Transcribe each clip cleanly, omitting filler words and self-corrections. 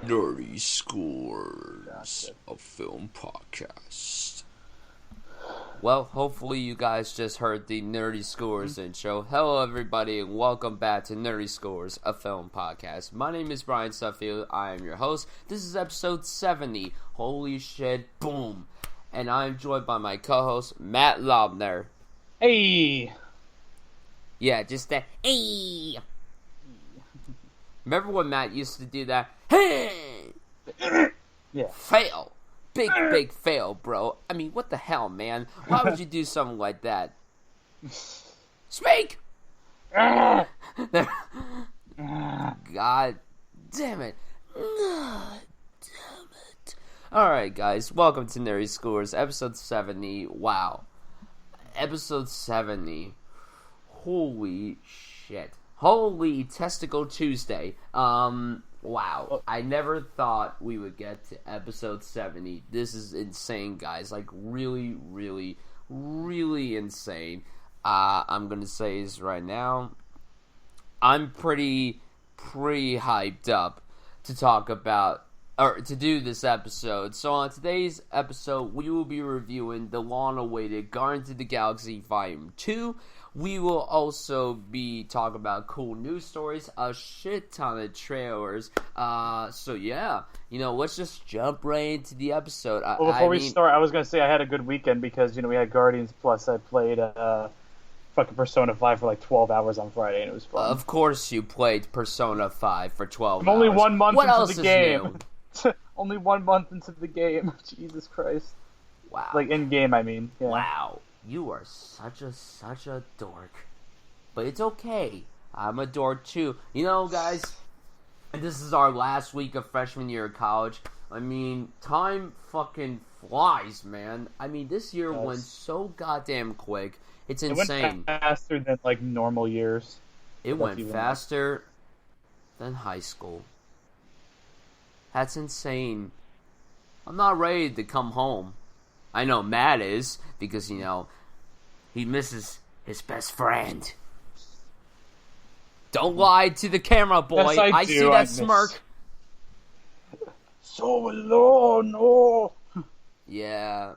Nerdy Scores, Gotcha. a film podcast. Well, hopefully you guys just heard the Nerdy Scores intro. Hello, everybody, and welcome back to Nerdy Scores, a film podcast. My name is Bryan Sudfield. I am your host. This is episode 70. Holy shit, boom. And I'm joined by my co-host, Matt Laubner. Hey! Yeah, just that, hey! Remember when Matt used to do that? Hey! Yeah. Fail! Big fail, bro. I mean, what the hell, man? Why would you do something like that? Speak! God damn it. God damn it. Alright, guys. Welcome to Nerdy Scores, episode 70. Wow. Episode 70. Holy shit. Holy Testicle Tuesday. Wow. I never thought we would get to episode 70. This is insane, guys. Like, really, really, really insane. I'm gonna say this right now. I'm pretty hyped up to talk about, or to do this episode. So on today's episode, we will be reviewing the long-awaited Guardians of the Galaxy Volume 2. We will also be talking about cool news stories, a shit ton of trailers. So yeah, let's just jump right into the episode. Well, before we start, I was going to say I had a good weekend because, we had Guardians, plus I played fucking Persona 5 for like 12 hours on Friday, and it was fun. Of course you played Persona 5 for 12 I'm only hours. 1 month What into else the is game. new? Only 1 month into the game. Jesus Christ. Wow. Like, in-game, I mean. Yeah. Wow. You are such a dork. But it's okay. I'm a dork too. Guys, this is our last week of freshman year of college. I mean, time fucking flies, man. I mean, this year went so goddamn quick. It's insane. It went faster than, like, normal years. It went faster than high school. That's insane. I'm not ready to come home. I know Matt is, because, he misses his best friend. Don't lie to the camera, boy. Yes, I see do. that smirk. So alone, oh. Yeah.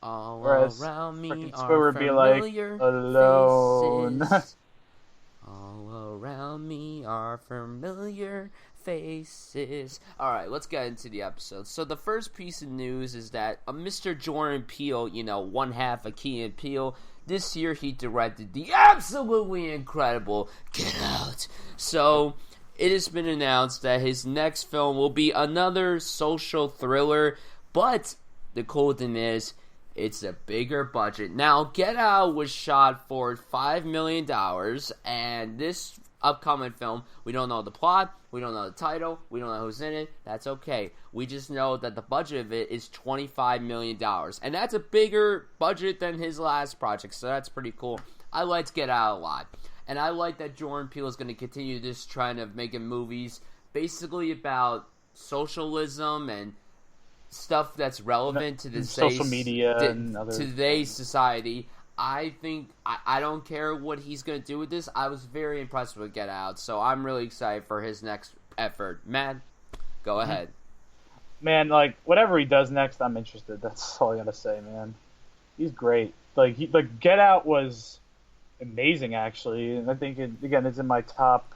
All Whereas around me Squid are would be like, familiar alone. faces. All around me are familiar faces. Alright, let's get into the episode. So the first piece of news is that Mr. Jordan Peele, one half of Key and Peele, this year he directed the absolutely incredible Get Out. So it has been announced that his next film will be another social thriller, but the cool thing is, it's a bigger budget. Now, Get Out was shot for $5 million, and this upcoming film, we don't know the plot, we don't know the title, we don't know who's in it. That's okay. We just know that the budget of it is $25 million, and that's a bigger budget than his last project, so that's pretty cool. I liked Get Out a lot, and I like that Jordan Peele is going to continue this trend of making movies basically about socialism and stuff that's relevant to the social media and other today's society. I think I don't care what he's going to do with this. I was very impressed with Get Out, so I'm really excited for his next effort. Matt, go ahead. Man, like, whatever he does next, I'm interested. That's all I gotta say, man. He's great. Like, Get Out was amazing, actually. And I think it's in my top.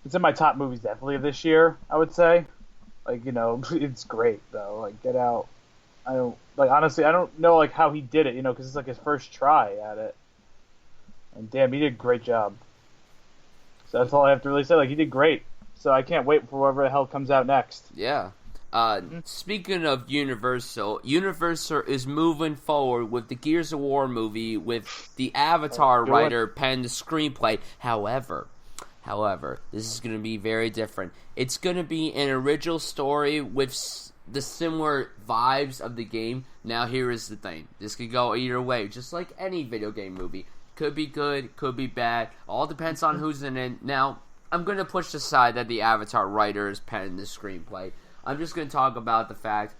It's in my top movies definitely of this year, I would say. Like, it's great though. Like, Get Out. Honestly, I don't know, like, how he did it, because it's, like, his first try at it. And, damn, he did a great job. So that's all I have to really say. Like, he did great. So I can't wait for whatever the hell comes out next. Yeah. Speaking of Universal is moving forward with the Gears of War movie with the Avatar writer penned the screenplay. However, this is going to be very different. It's going to be an original story with the similar vibes of the game. Now, here is the thing. This could go either way, just like any video game movie. Could be good, could be bad. All depends on who's in it. Now, I'm going to push aside that the Avatar writer is penning the screenplay. I'm just going to talk about the fact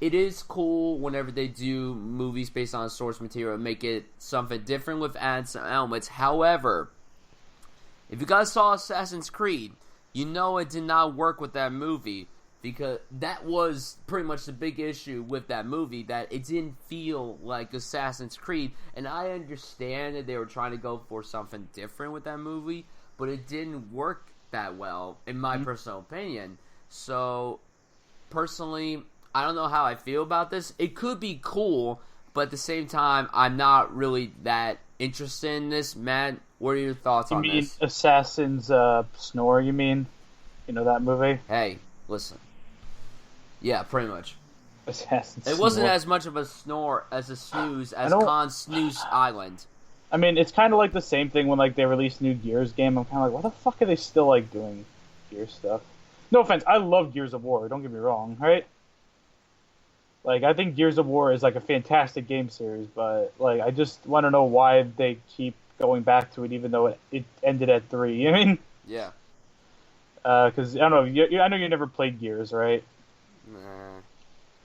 it is cool whenever they do movies based on source material and make it something different with add some elements. However, if you guys saw Assassin's Creed, You know it did not work with that movie because that was pretty much the big issue with that movie, that it didn't feel like Assassin's Creed. And I understand that they were trying to go for something different with that movie, but it didn't work that well, in my personal opinion. So, personally, I don't know how I feel about this. It could be cool, but at the same time, I'm not really that interested in this. Matt, what are your thoughts on this? You mean Assassin's Snore, you mean? You know that movie? Hey, listen. Yeah, pretty much. Assassin's It wasn't Snore. as much of a snore as a snooze as Khan's Snooze Island. I mean, it's kind of like the same thing when like they released new Gears game. I'm kind of like, why the fuck are they still like doing Gears stuff? No offense, I love Gears of War. Don't get me wrong, right? Like, I think Gears of War is like a fantastic game series, but like, I just want to know why they keep going back to it, even though it ended at 3. You know what I mean? Yeah. Because I don't know. I know you never played Gears, right? Nah.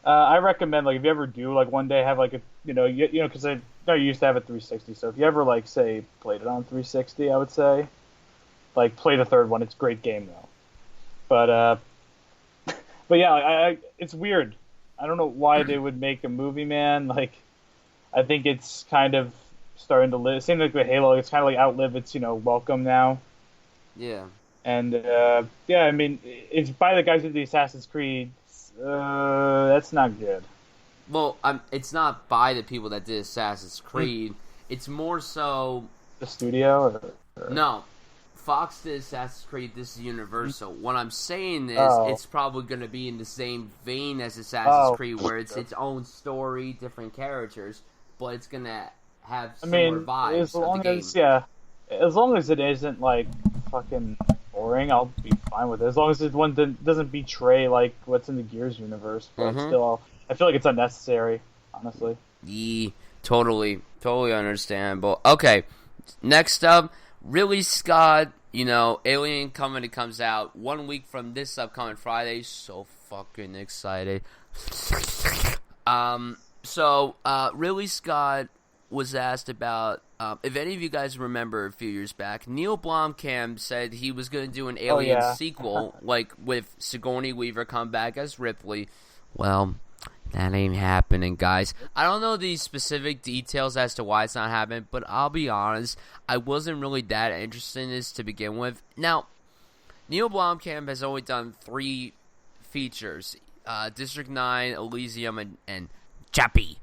I recommend, like, if you ever do, like, one day have like a, because I know you used to have a 360. So if you ever like say played it on 360, I would say, like, play the third one. It's a great game though. But yeah, I it's weird. I don't know why they would make a movie, man. Like, I think it's kind of starting to live. Same like with Halo, it's kind of like outlive its welcome now. Yeah. And yeah, I mean, it's by the guys who did the Assassin's Creed. That's not good. Well, it's not by the people that did Assassin's Creed. It's more so The studio? No. Fox did Assassin's Creed, this is Universal. What I'm saying is, it's probably going to be in the same vein as Assassin's Creed, where it's its own story, different characters, but it's going to have similar vibes of the game. As long as it isn't, like, fucking boring, I'll be fine with it. As long as it doesn't betray, like, what's in the Gears universe. But still, I feel like it's unnecessary, honestly. Yeah, totally understandable. Okay, next up, Ridley Scott, Alien Covenant comes out 1 week from this upcoming Friday. So fucking excited. Ridley Scott was asked about, if any of you guys remember a few years back, Neil Blomkamp said he was going to do an Alien sequel, like with Sigourney Weaver come back as Ripley. Well, that ain't happening, guys. I don't know the specific details as to why it's not happening, but I'll be honest, I wasn't really that interested in this to begin with. Now, Neil Blomkamp has only done 3 features, District 9, Elysium, and Chappie.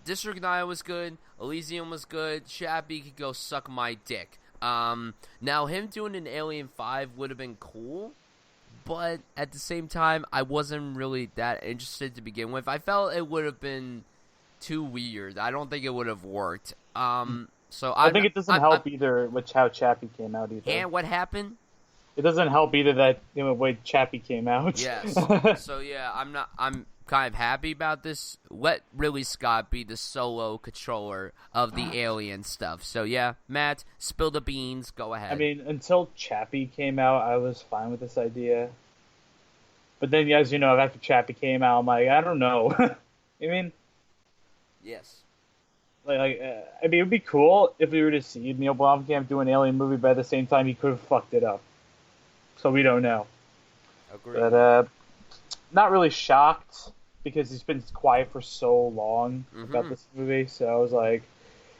District 9 was good, Elysium was good, Chappie could go suck my dick. Now, him doing an Alien 5 would have been cool, but at the same time, I wasn't really that interested to begin with. I felt it would have been too weird. I don't think it would have worked. So I think it doesn't help either with how Chappie came out either. And what happened? It doesn't help either that the way Chappie came out. Yes. So yeah, I'm kind of happy about this. Let Ridley Scott be the solo controller of the Alien stuff. So yeah, Matt, spill the beans. Go ahead. I mean, until Chappie came out, I was fine with this idea. But then, as you know, after Chappie came out, I'm like, I don't know. I mean, yes. I mean, it would be cool if we were to see Neil Blomkamp do an Alien movie, but at the same time, he could have fucked it up. So we don't know. Agreed. But not really shocked because he's been quiet for so long about this movie. So I was like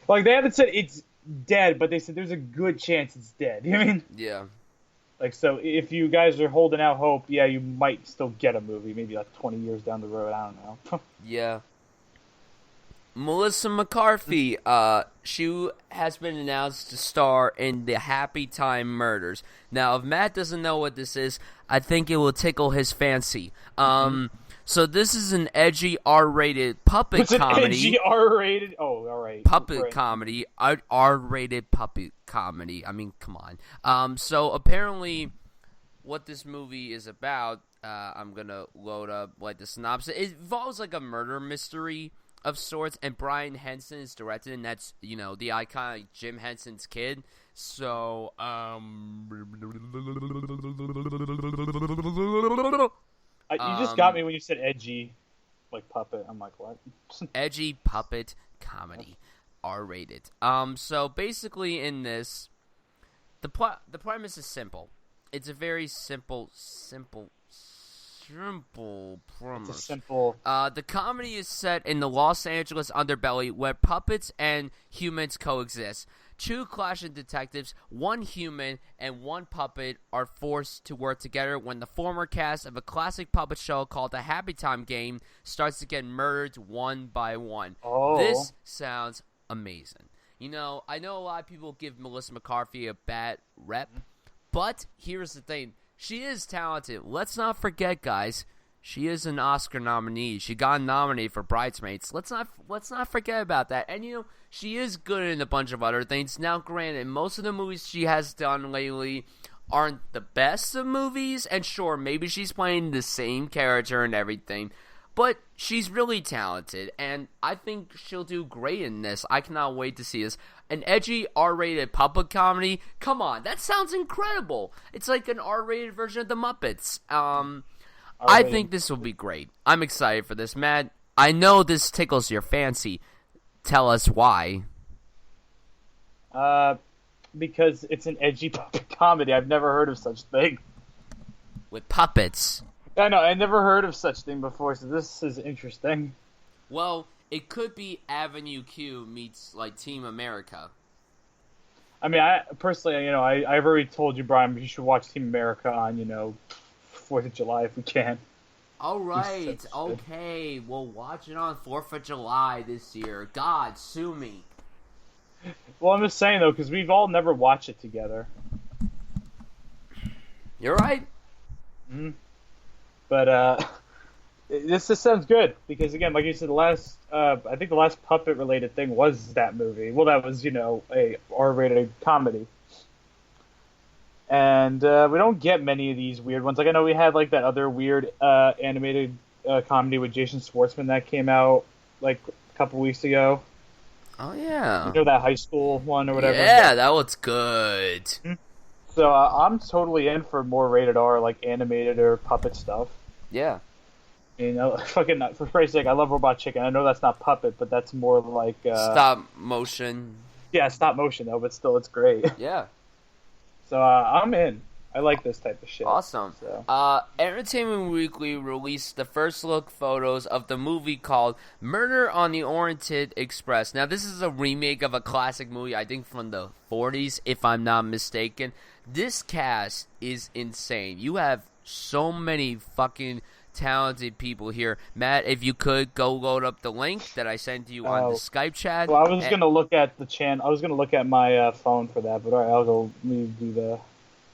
they haven't said it's dead, but they said there's a good chance it's dead. You know what I mean? Yeah. Like, so if you guys are holding out hope, yeah, you might still get a movie, maybe like 20 years down the road. I don't know. Yeah. Melissa McCarthy, she has been announced to star in the Happy Time Murders. Now, if Matt doesn't know what this is, I think it will tickle his fancy. So this is an edgy R-rated puppet comedy. It's an edgy R-rated? Oh, all right. Puppet comedy. R-rated puppet comedy. I mean, come on. So apparently what this movie is about, I'm going to load up like the synopsis. It involves like a murder mystery of sorts, and Bryan Henson is directed, and that's, the iconic Jim Henson's kid. So, you just got me when you said edgy, like puppet. I'm like, what? Edgy puppet comedy, R-rated. So basically in this, the premise is simple. it's a very simple premise. It's a simple. The comedy is set in the Los Angeles underbelly where puppets and humans coexist. Two clashing detectives, one human and one puppet, are forced to work together when the former cast of a classic puppet show called The Happy Time Game starts to get murdered one by one. Oh. This sounds amazing. You know, I know a lot of people give Melissa McCarthy a bad rep, but here's the thing. She is talented. Let's not forget, guys. She is an Oscar nominee. She got nominated for Bridesmaids. Let's not forget about that. And, you know, she is good in a bunch of other things. Now, granted, most of the movies she has done lately aren't the best of movies. And sure, maybe she's playing the same character and everything. But she's really talented, and I think she'll do great in this. I cannot wait to see this. An edgy R-rated puppet comedy? Come on, that sounds incredible. It's like an R-rated version of The Muppets. I think this will be great. I'm excited for this, Matt. I know this tickles your fancy. Tell us why. Because it's an edgy puppet comedy. I've never heard of such thing. With puppets. I know, I never heard of such thing before, so this is interesting. Well, it could be Avenue Q meets, like, Team America. I mean, I personally, you know, I've already told you, Brian, you should watch Team America on, you know, 4th of July if we can. All right, okay, we'll watch it on 4th of July this year. God, sue me. Well, I'm just saying, though, because we've all never watched it together. You're right. Mm-hmm. But this sounds good because, again, like you said, I think the last puppet-related thing was that movie. Well, that was, you know, a R-rated comedy. And we don't get many of these weird ones. Like, I know we had, like, that other weird animated comedy with Jason Schwartzman that came out, like, a couple weeks ago. Oh, yeah. You know, that high school one or whatever? Yeah, that was good. Mm-hmm. So I'm totally in for more rated R, like animated or puppet stuff. Yeah. You know, fucking for Christ's sake, I love Robot Chicken. I know that's not puppet, but that's more like stop motion. Yeah, stop motion though, but still, it's great. Yeah. So I'm in. I like this type of shit. Awesome. So. Entertainment Weekly released the first look photos of the movie called Murder on the Orient Express. Now, this is a remake of a classic movie, I think from the 40s, if I'm not mistaken. This cast is insane. You have so many fucking talented people here. Matt, if you could, go load up the link that I sent you on the Skype chat. Well, I was going to look at the channel. I was going to look at my phone for that, but all right, I'll go do the...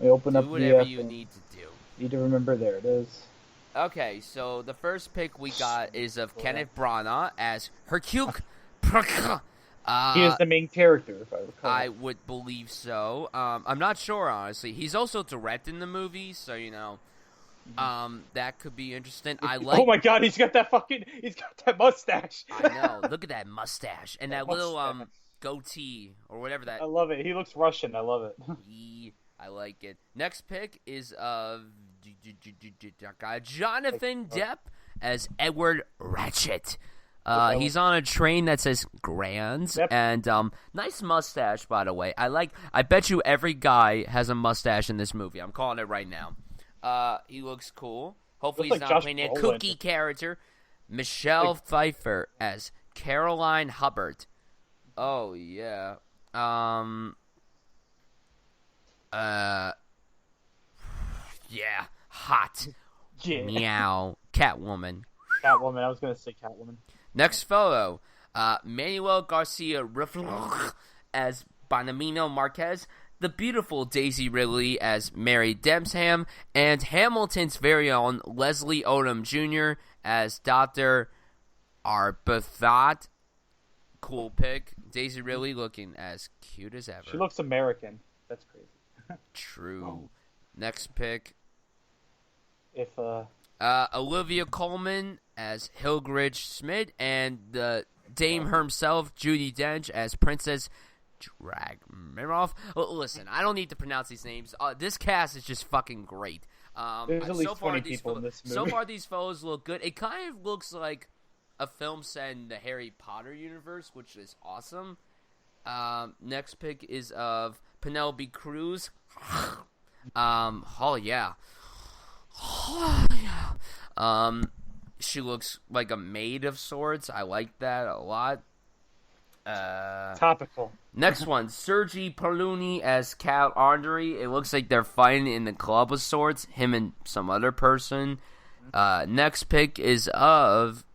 Open up whatever you need to do. Need to remember, there it is. Okay, so the first pick we got is of Kenneth Branagh as Hercule. He is the main character, if I recall. I would believe so. I'm not sure, honestly. He's also directing the movie, so you know, that could be interesting. Oh my God, he's got that mustache. I know. Look at that mustache and that little goatee or whatever that. I love it. He looks Russian. I love it. I like it. Next pick is of Jonathan Depp as Edward Ratchet. He's on a train that says Grand, and nice mustache, by the way. I bet you every guy has a mustache in this movie. I'm calling it right now. He looks cool. Hopefully he's not playing a kooky character. Michelle Pfeiffer as Caroline Hubbard. Oh, yeah. Yeah, hot. Yeah. Meow. Catwoman. I was gonna say Catwoman. Next photo, Manuel Garcia Rifle as Bonamino Marquez, the beautiful Daisy Ridley as Mary Debsham, and Hamilton's very own Leslie Odom Jr. as Dr. Arbuthnot. Cool pick. Daisy Ridley looking as cute as ever. She looks American. That's crazy. True. Oh. Next pick. If Olivia Colman as Hildred Schmidt, and the dame herself, Judi Dench, as Princess Dragmiroff. Listen, I don't need to pronounce these names. This cast is just fucking great. There's at least 20 people in this movie. So far, these photos look good. It kind of looks like a film set in the Harry Potter universe, which is awesome. Next pick is of Penelope Cruz Oh yeah. Oh yeah. She looks like a maid of sorts. I like that a lot. Topical. Next one, Sergi Perluni as Cal Arnery. It looks like they're fighting in the club of sorts, him and some other person. Next pick is of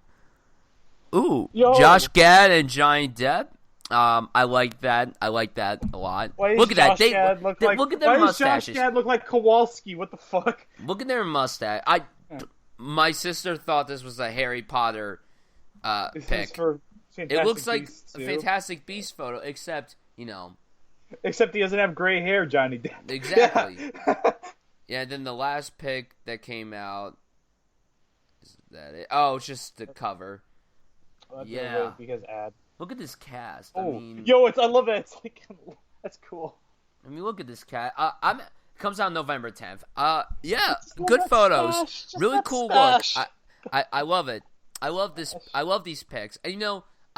Josh Gad and Johnny Depp. I like that. I like that a lot. Look at that. Look at their mustaches. Why does Josh Gad look like Kowalski? What the fuck? Look at their mustache. My sister thought this was a Harry Potter pick. It looks like a Fantastic Beast photo, except, Except he doesn't have gray hair, Johnny Depp. Exactly. Yeah, then the last pick that came out, is that it? Oh, it's just the cover. Well, yeah. Because ad. Look at this cast. Oh, I love it. It's like, that's cool. I mean, look at this cast. Comes out November 10th. Yeah, good photos. Really cool look. I love it. I love this. I love these picks. And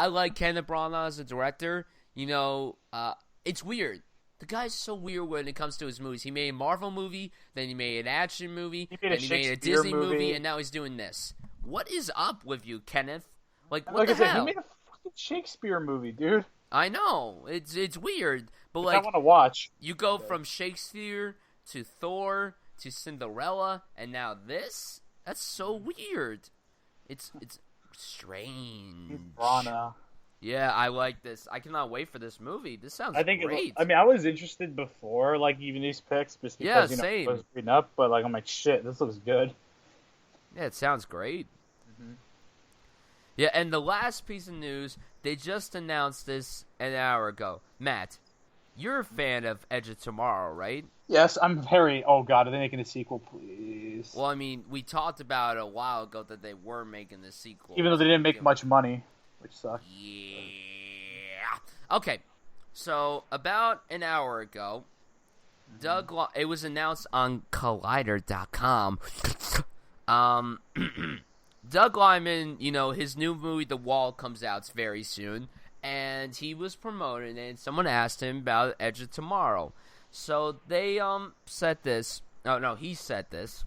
I like Kenneth Branagh as a director. It's weird. The guy's so weird when it comes to his movies. He made a Marvel movie, then he made an action movie, then he made a Disney movie, and now he's doing this. What is up with you, Kenneth? What the hell? He made a fucking Shakespeare movie, dude. I know. It's weird. But I want to watch. You go from Shakespeare to Thor to Cinderella, and now this? That's so weird. It's strange. Brana. Yeah, I like this. I cannot wait for this movie. This sounds great. I was interested before, even these picks, just because same. I was reading up, but I'm like, shit, this looks good. Yeah, it sounds great. Mm-hmm. Yeah, and the last piece of news, they just announced this an hour ago. Matt, you're a fan of Edge of Tomorrow, right? Yes, I'm very. Oh God, are they making a sequel, please? Well, I mean, we talked about it a while ago that they were making the sequel, even though they didn't make much money, which sucks. Yeah. Okay, so about an hour ago, it was announced on Collider.com. Doug Liman, his new movie, The Wall, comes out very soon, and he was promoting it, and someone asked him about Edge of Tomorrow. So they said this. Oh, no, he said this.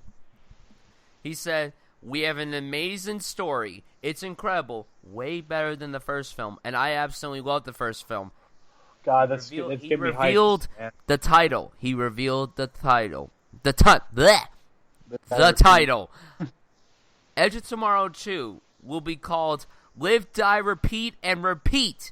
He said, "We have an amazing story. It's incredible. Way better than the first film, and I absolutely love the first film." God, that's good. He revealed the title. He revealed the title. The title. Edge of Tomorrow 2 will be called Live, Die, Repeat, and Repeat.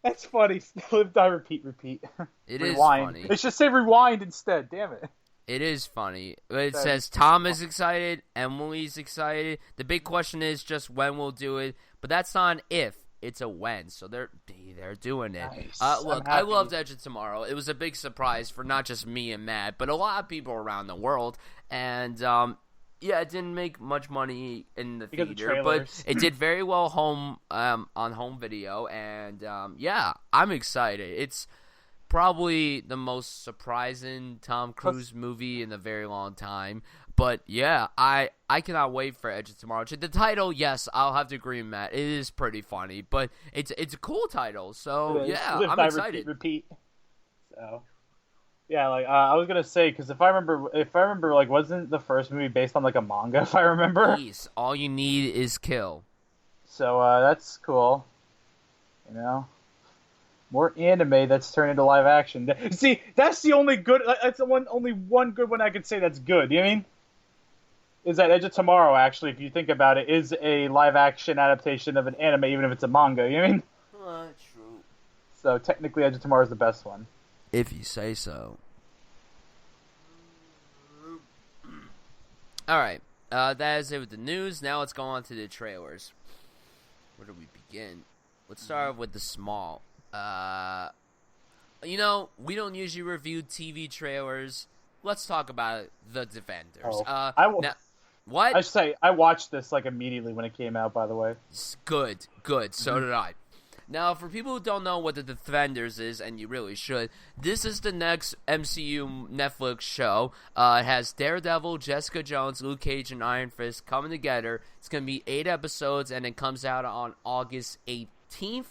That's funny. Live, die, repeat, repeat. It rewind. is funny. It should say rewind instead. Damn it. It is funny. It says Tom is excited, Emily's excited. The big question is just when we'll do it. But that's not an if. It's a when. So they're doing it. Nice. Look, I loved Edge of Tomorrow. It was a big surprise for not just me and Matt, but a lot of people around the world. And yeah, it didn't make much money in the theater, but it did very well on home video. And yeah, I'm excited. It's probably the most surprising Tom Cruise movie in a very long time. But yeah, I cannot wait for Edge of Tomorrow. The title, yes, I'll have to agree with Matt. It is pretty funny, but it's a cool title. So yeah, Live, I'm die, excited. Repeat. So. Yeah, I was gonna say, because if I remember, wasn't the first movie based on a manga? If I remember, Peace. All you need is kill. So that's cool. More anime that's turned into live action. See, that's the only good. That's the only one good one I could say that's good. You know what I mean? Is that Edge of Tomorrow? Actually, if you think about it, is a live action adaptation of an anime, even if it's a manga. You know what I mean? True. So technically, Edge of Tomorrow is the best one. If you say so. Alright, that is it with the news. Now let's go on to the trailers. Where do we begin? Let's start with the small. We don't usually review TV trailers. Let's talk about The Defenders. What? I should say, I watched this immediately when it came out, by the way. Good. So did I. Now, for people who don't know what The Defenders is, and you really should, this is the next MCU Netflix show. It has Daredevil, Jessica Jones, Luke Cage, and Iron Fist coming together. It's going to be 8 episodes, and it comes out on August 18th.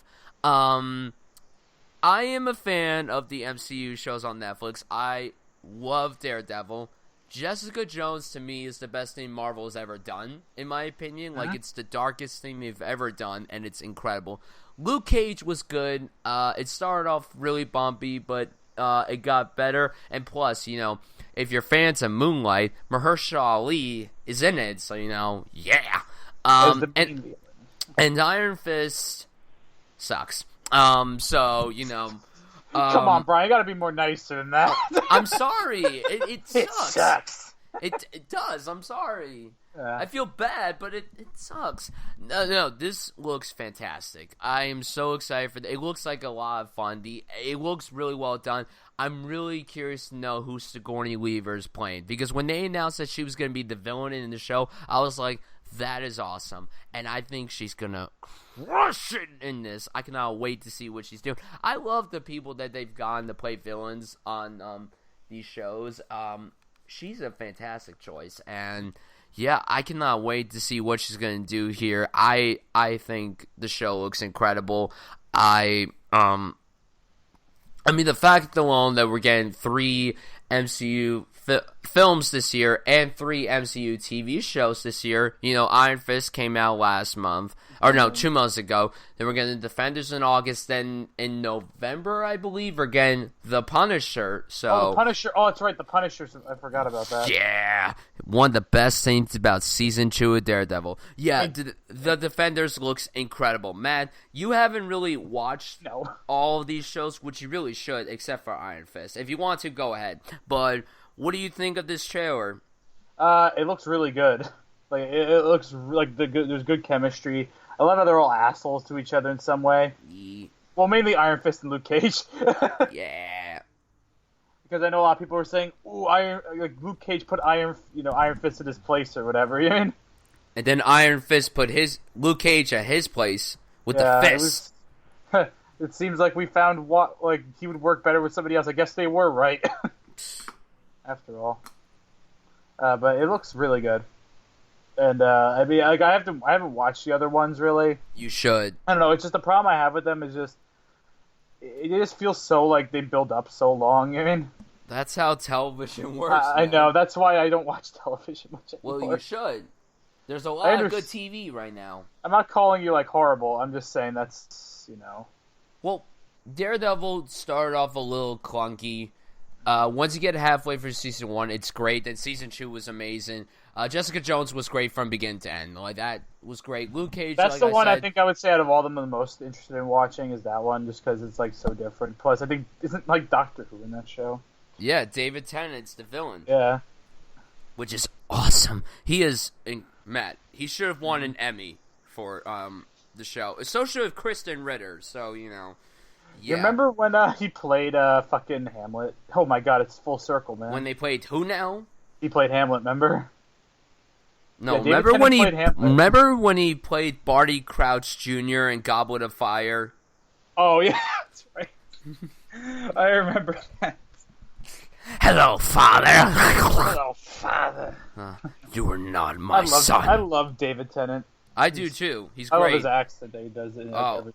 I am a fan of the MCU shows on Netflix. I love Daredevil. Jessica Jones, to me, is the best thing Marvel has ever done, in my opinion. Like, it's the darkest thing they've ever done, and it's incredible. Luke Cage was good. It started off really bumpy, but it got better. And plus, if you're fans of Moonlight, Mahershala Ali is in it, so, yeah. And Iron Fist sucks. Come on, Brian, you gotta be more nicer than that. I'm sorry. It sucks. It sucks. It does. I'm sorry. Yeah. I feel bad, but it sucks. No, this looks fantastic. I am so excited for it. It looks like a lot of fun. It looks really well done. I'm really curious to know who Sigourney Weaver is playing, because when they announced that she was going to be the villain in the show, I was like, that is awesome. And I think she's going to crush it in this. I cannot wait to see what she's doing. I love the people that they've gotten to play villains on these shows. She's a fantastic choice. And yeah, I cannot wait to see what she's going to do here. I think the show looks incredible. I mean, the fact alone that we're getting 3 MCU films this year and 3 MCU TV shows this year. Iron Fist came out last month. Or no, 2 months ago. Then we're getting Defenders in August. Then in November, I believe, we're getting The Punisher. So, the Punisher. Oh, that's right. The Punisher. I forgot about that. Yeah. One of the best things about Season 2 of Daredevil. Yeah, the Defenders looks incredible. Matt, you haven't really watched all of these shows, which you really should, except for Iron Fist. If you want to, go ahead. But what do you think of this trailer? It looks really good. Like it looks like there's good chemistry. I love how they're all assholes to each other in some way. Yeah. Well, mainly Iron Fist and Luke Cage. Yeah. Because I know a lot of people were saying, "Ooh, Luke Cage put Iron Fist in his place or whatever." You know what I mean? And then Iron Fist put Luke Cage at his place with the fist. It seems like we found he would work better with somebody else. I guess they were right. After all, but it looks really good. And I mean, I haven't watched the other ones really. You should. I don't know. It's just the problem I have with them is just it just feels so like they build up so long. I mean, that's how television works. I know. That's why I don't watch television much anymore. Well, you should. There's a lot of good TV right now. I'm not calling you horrible. I'm just saying that's Well, Daredevil started off a little clunky. Once you get halfway through season 1, it's great. Then season 2 was amazing. Jessica Jones was great from beginning to end. Like, that was great. Luke Cage, that's the one I think I would say out of all of them I'm the most interested in watching is that one, just because it's so different. Plus, I think isn't Doctor Who in that show? Yeah, David Tennant's the villain. Yeah, which is awesome. He is Matt. He should have won an Emmy for the show. So should have Kristen Ritter. So Yeah. You remember when he played fucking Hamlet? Oh my god, it's full circle, man. When they played who now? He played Hamlet, remember? No, remember when he played Barty Crouch Jr. in Goblet of Fire? Oh yeah, that's right. I remember that. Hello, father. Hello, father. You are not my son. I love David Tennant. I do too. He's great. I love his accent that he does it.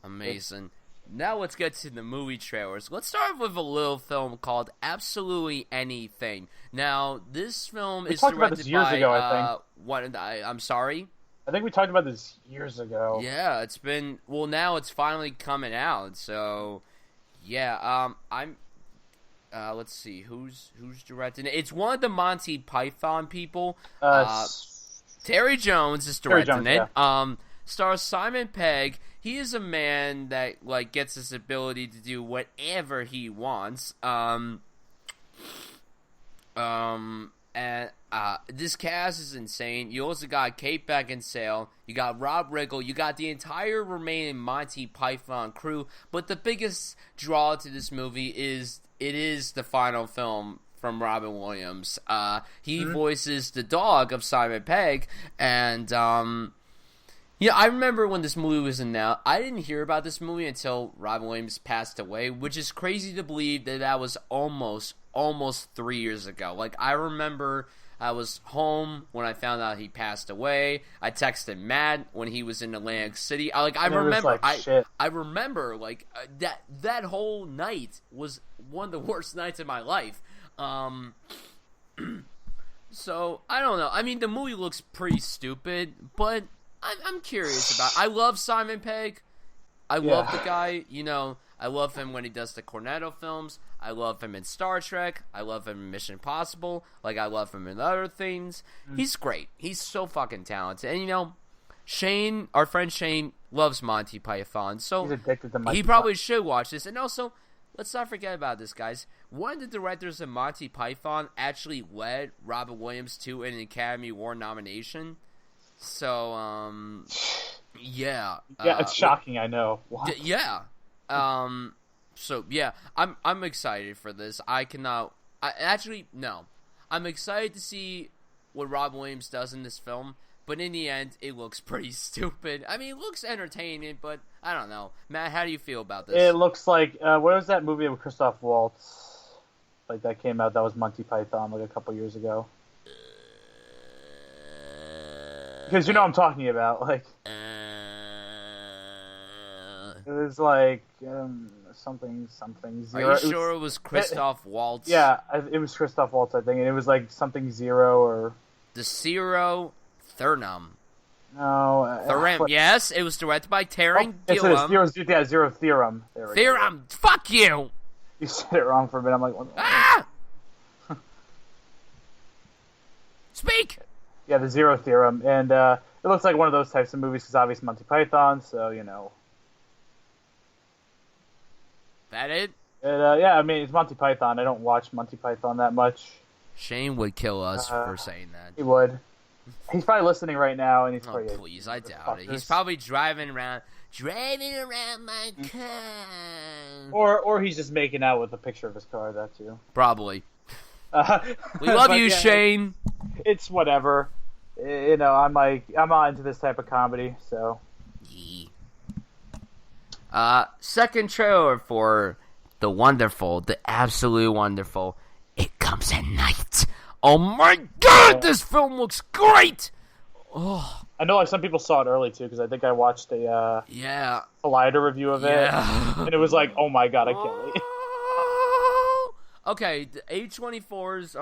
Amazing. Now let's get to the movie trailers. Let's start with a little film called Absolutely Anything. Now, this film is directed by... We talked about this years ago, I think. I'm sorry? I think we talked about this years ago. Yeah, it's been... Well, now it's finally coming out, so... Yeah, let's see, who's directing it? It's one of the Monty Python people. Terry Jones is directing it. Yeah. Stars Simon Pegg. He is a man that gets this ability to do whatever he wants. And this cast is insane. You also got Kate Beckinsale. You got Rob Riggle. You got the entire remaining Monty Python crew. But the biggest draw to this movie is it is the final film from Robin Williams. He voices the dog of Simon Pegg, and I remember when this movie was announced. I didn't hear about this movie until Robin Williams passed away, which is crazy to believe that was almost 3 years ago. I remember I was home when I found out he passed away. I texted Matt when he was in Atlantic City. I remember that whole night was one of the worst nights of my life. So I don't know. I mean, the movie looks pretty stupid, but I'm curious about it. I love Simon Pegg. I love the guy. I love him when he does the Cornetto films. I love him in Star Trek. I love him in Mission Impossible. Like, I love him in other things. He's great. He's so fucking talented. And, Shane, our friend Shane, loves Monty Python. So he's addicted to Monty he probably should watch this. And also, let's not forget about this, guys. One of the directors of Monty Python actually led Robin Williams to an Academy Award nomination. So, yeah. Yeah, it's shocking, I know. What? Yeah. So yeah, I'm excited for this. I'm excited to see what Robin Williams does in this film, but in the end, it looks pretty stupid. I mean, it looks entertaining, but I don't know. Matt, how do you feel about this? It looks like, what was that movie with Christoph Waltz? Like, that came out, that was Monty Python, like, a couple years ago. Because you know what I'm talking about, like... It was like something zero. Are you sure it was Christoph Waltz? Yeah, it was Christoph Waltz, I think, and it was like something zero or the Zero Thurnum. No, Theorem. Yes, it was directed by Taron Gilliam. Zero Theorem. Theorem. Fuck you. You said it wrong for a minute. I'm like, what? Ah! Speak. Yeah, the Zero Theorem, and it looks like one of those types of movies because obviously Monty Python, so That it? Yeah, I mean, it's Monty Python. I don't watch Monty Python that much. Shane would kill us for saying that. He would. He's probably listening right now, and he's probably... Oh, please, I doubt it. He's probably driving around my car. Or he's just making out with a picture of his car, that too. Probably. We love you, yeah, Shane. It's whatever. I'm not into this type of comedy, so... Second trailer for the wonderful, the absolutely wonderful It Comes at Night. Oh my god, this film looks great! Oh, I know, like, some people saw it early, too, because I think I watched a Collider review of it, and it was like, oh my god, I can't wait. Okay, the A24's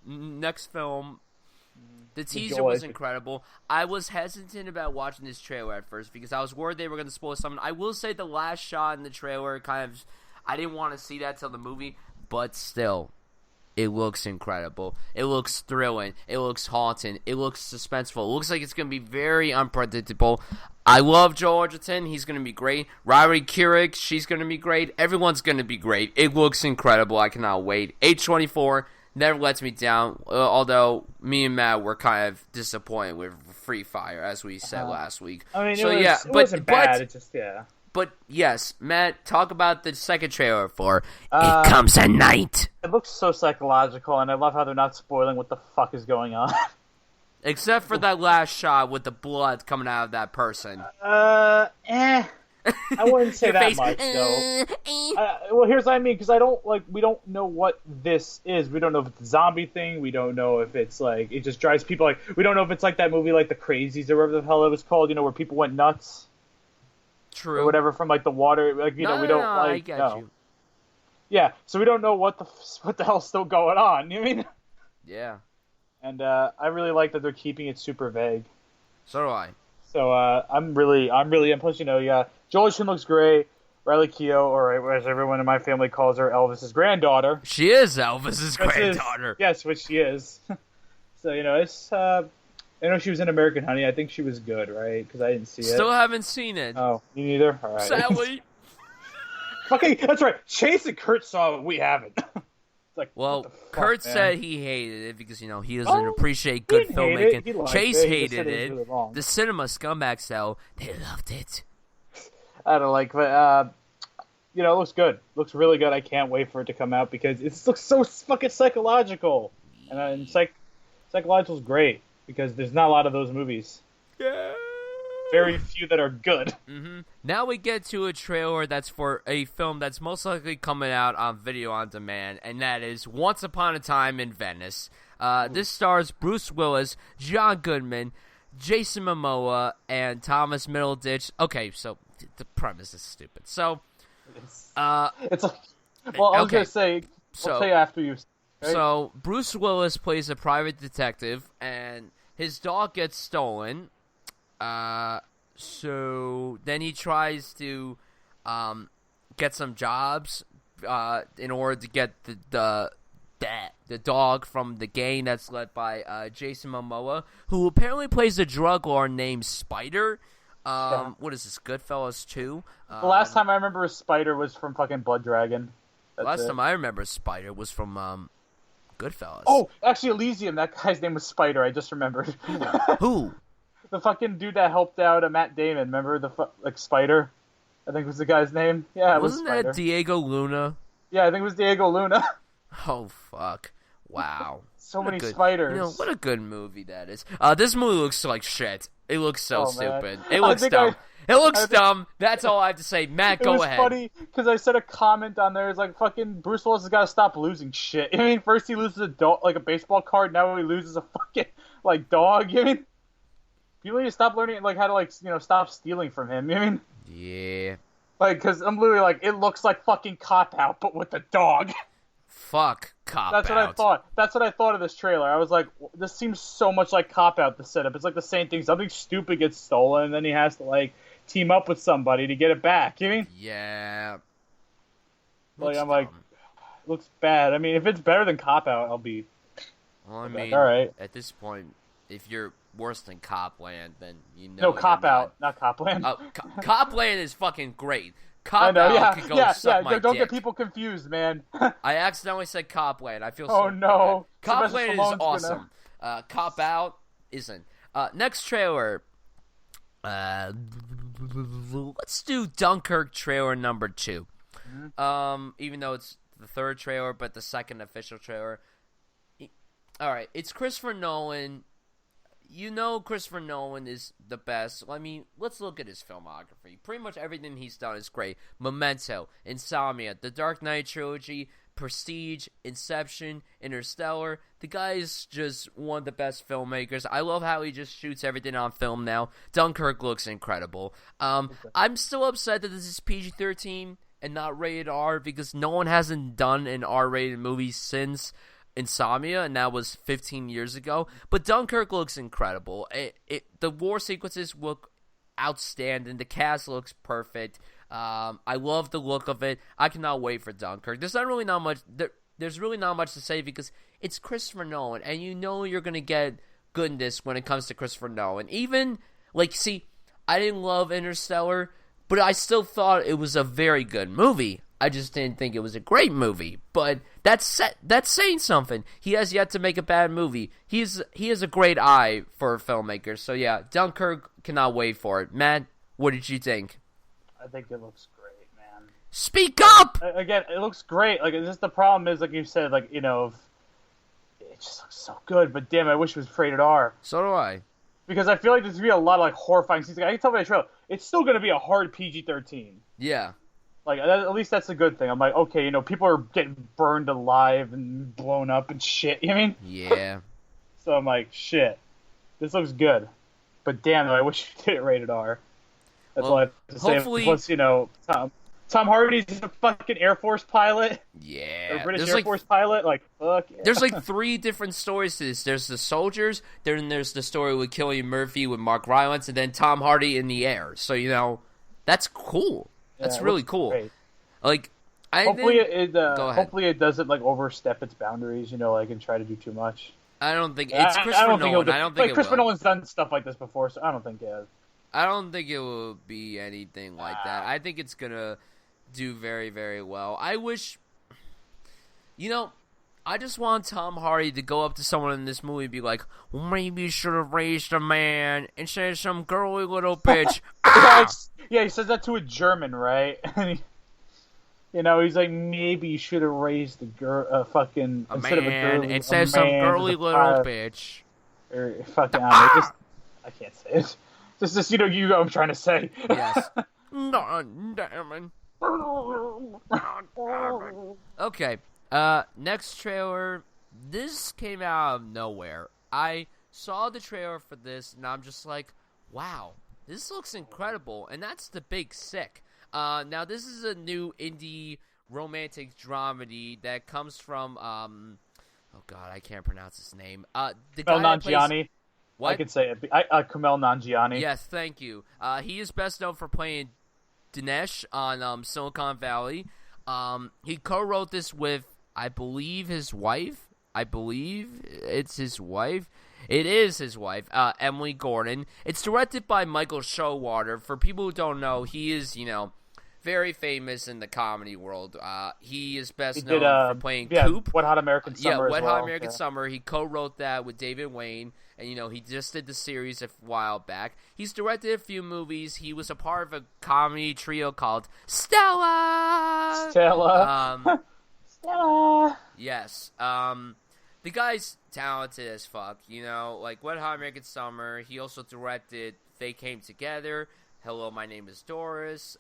next film... The teaser was incredible. I was hesitant about watching this trailer at first because I was worried they were going to spoil something. I will say the last shot in the trailer I didn't want to see that till the movie, but still, it looks incredible. It looks thrilling. It looks haunting. It looks suspenseful. It looks like it's going to be very unpredictable. I love Joel Edgerton. He's going to be great. Riley Keough, she's going to be great. Everyone's going to be great. It looks incredible. I cannot wait. A24 never lets me down, although me and Matt were kind of disappointed with Free Fire, as we said last week. I mean, it wasn't bad. It just, But, yes, Matt, talk about the second trailer for It Comes at Night. It looks so psychological, and I love how they're not spoiling what the fuck is going on. Except for that last shot with the blood coming out of that person. I wouldn't say that much, though. Well, here's what I mean, because we don't know what this is. We don't know if it's a zombie thing. We don't know if it's, like, it just drives people, like, we don't know if it's like that movie, like, The Crazies, or whatever the hell it was called, where people went nuts. True. Or whatever, from, like, the water, like, we don't, like, I get you. Yeah, so we don't know what the hell's still going on, you know what I mean? Yeah. And, I really like that they're keeping it super vague. So do I. So, I'm really, and plus, Joel Edgerton looks great. Riley Keough, or as everyone in my family calls her, Elvis's granddaughter. She is Elvis's granddaughter. Yes, which she is. So, it's, I know she was in American Honey. I think she was good, right? Because I didn't see it. Still haven't seen it. Oh, me neither? All right. Sadly. Okay, that's right. Chase and Kurt saw it. We haven't. Like, well, Kurt said he hated it because, he doesn't appreciate good filmmaking. Chase hated it. Really the cinema scumbags, though, they loved it. I don't like, but, it looks good. Looks really good. I can't wait for it to come out because it looks so fucking psychological. And psychological is great because there's not a lot of those movies. Yeah. very few that are good. Mm-hmm. Now we get to a trailer that's for a film that's most likely coming out on video on demand, and that is Once Upon a Time in Venice. This stars Bruce Willis, John Goodman, Jason Momoa, and Thomas Middleditch. Okay, so the premise is stupid. So, it's like, well, I was gonna say, I'll tell you after you. Right? So Bruce Willis plays a private detective, and his dog gets stolen. So then he tries to get some jobs in order to get the dog from the gang that's led by Jason Momoa, who apparently plays a drug lord named Spider. What is this, Goodfellas 2? The last time I remember Spider was from fucking Blood Dragon. Last time I remember Spider was from Goodfellas. Oh, actually Elysium, that guy's name was Spider, I just remembered. Who? The fucking dude that helped out Matt Damon, remember the Spider? I think was the guy's name. Yeah, it Wasn't was Spider. that Diego Luna? Yeah, I think it was Diego Luna. Oh, fuck. Wow. So many spiders. You know, what a good movie that is. This movie looks like shit. It looks so stupid. Man. It looks dumb. It looks dumb. That's all I have to say. Matt, go ahead. It was funny because I said a comment on there. It's like, fucking Bruce Willis has got to stop losing shit. I mean, first he loses a baseball card. Now he loses a fucking dog. I mean, people need to stop learning how to stop stealing from him. I mean, yeah. Because I'm literally it looks like fucking Cop Out, but with a dog. Fuck Cop That's Out. what I thought. That's what I thought of this trailer. I was like, this seems so much like Cop Out, the setup. It's like the same thing. Something stupid gets stolen, and then he has to team up with somebody to get it back. You mean? Yeah. It looks bad. I mean, if it's better than Cop Out, I'll be. Well, I mean, all right. At this point, if you're worse than Copland, then you know. No, Cop Out, not Copland. Copland is fucking great. Cop Out could go suck my Don't dick. get people confused, man. I accidentally said Copland. I feel so bad. No. Copland is awesome. Cop Out isn't. Next trailer. Let's do Dunkirk trailer number 2. Mm-hmm. Even though it's the third trailer, but the second official trailer. All right, it's Christopher Nolan. You know Christopher Nolan is the best. I mean, let's look at his filmography. Pretty much everything he's done is great. Memento, Insomnia, The Dark Knight Trilogy, Prestige, Inception, Interstellar. The guy is just one of the best filmmakers. I love how he just shoots everything on film now. Dunkirk looks incredible. I'm still upset that this is PG-13 and not rated R because no one hasn't done an R-rated movie since Insomnia, and that was 15 years ago. But Dunkirk looks incredible. The war sequences look outstanding. The cast looks perfect. I love the look of it. I cannot wait for Dunkirk. There's really not much to say because it's Christopher Nolan, and you know you're gonna get goodness when it comes to Christopher Nolan. Even I didn't love Interstellar, but I still thought it was a very good movie. I just didn't think it was a great movie, but that's saying something. He has yet to make a bad movie. He has a great eye for filmmakers. So yeah, Dunkirk, cannot wait for it. Matt, what did you think? I think it looks great, man. Speak up! Again, it looks great. It's just the problem is, like you said, it just looks so good. But damn, I wish it was rated R. So do I. Because I feel like there's gonna be a lot of horrifying scenes. I can tell by the trailer, it's still gonna be a hard PG-13. Yeah. At least that's a good thing. I'm like, okay, people are getting burned alive and blown up and shit. You know what I mean? Yeah. So I'm like, shit, this looks good. But damn, I wish you did it rated R. That's all I have to say. Hopefully... Plus, Tom Hardy's a fucking Air Force pilot. Yeah. Or British Air Force pilot. Fuck yeah. There's 3 different stories to this. There's the soldiers, then there's the story with Cillian Murphy with Mark Rylance, and then Tom Hardy in the air. So, that's cool. That's really cool. Great. Hopefully it doesn't overstep its boundaries, and try to do too much. I don't think it's Christopher Nolan. I don't think Christopher Nolan's done stuff like this before, so I don't think it has. I don't think it will be anything like that. I think it's gonna do very, very well. I wish, I just want Tom Hardy to go up to someone in this movie and be like, well, maybe you should have raised a man instead of some girly little bitch. Yeah, he says that to a German, right? He's like, maybe you should have raised instead of some girly little bitch. Or fucking, I can't say it. Just you know what I'm trying to say. Yes. Non damn. Okay. Next trailer. This came out of nowhere. I saw the trailer for this, and I'm just like, wow, this looks incredible. And that's The Big Sick. Now, this is a new indie romantic dramedy that comes from, oh god, I can't pronounce his name. The guy that plays... What? I can say it. Kumail Nanjiani. Yes, thank you. He is best known for playing Dinesh on Silicon Valley. He co-wrote this with, I believe, his wife. I believe it's his wife. It is his wife, Emily Gordon. It's directed by Michael Showalter. For people who don't know, he is, very famous in the comedy world. He is best known for playing Coop. Wet Hot American Summer. Yeah, Wet Hot American Summer. He co-wrote that with David Wayne, and he just did the series a while back. He's directed a few movies. He was a part of a comedy trio called Stella. Stella. Yes. The guy's talented as fuck. Like Wet Hot American Summer. He also directed They Came Together. Hello, My Name is Doris.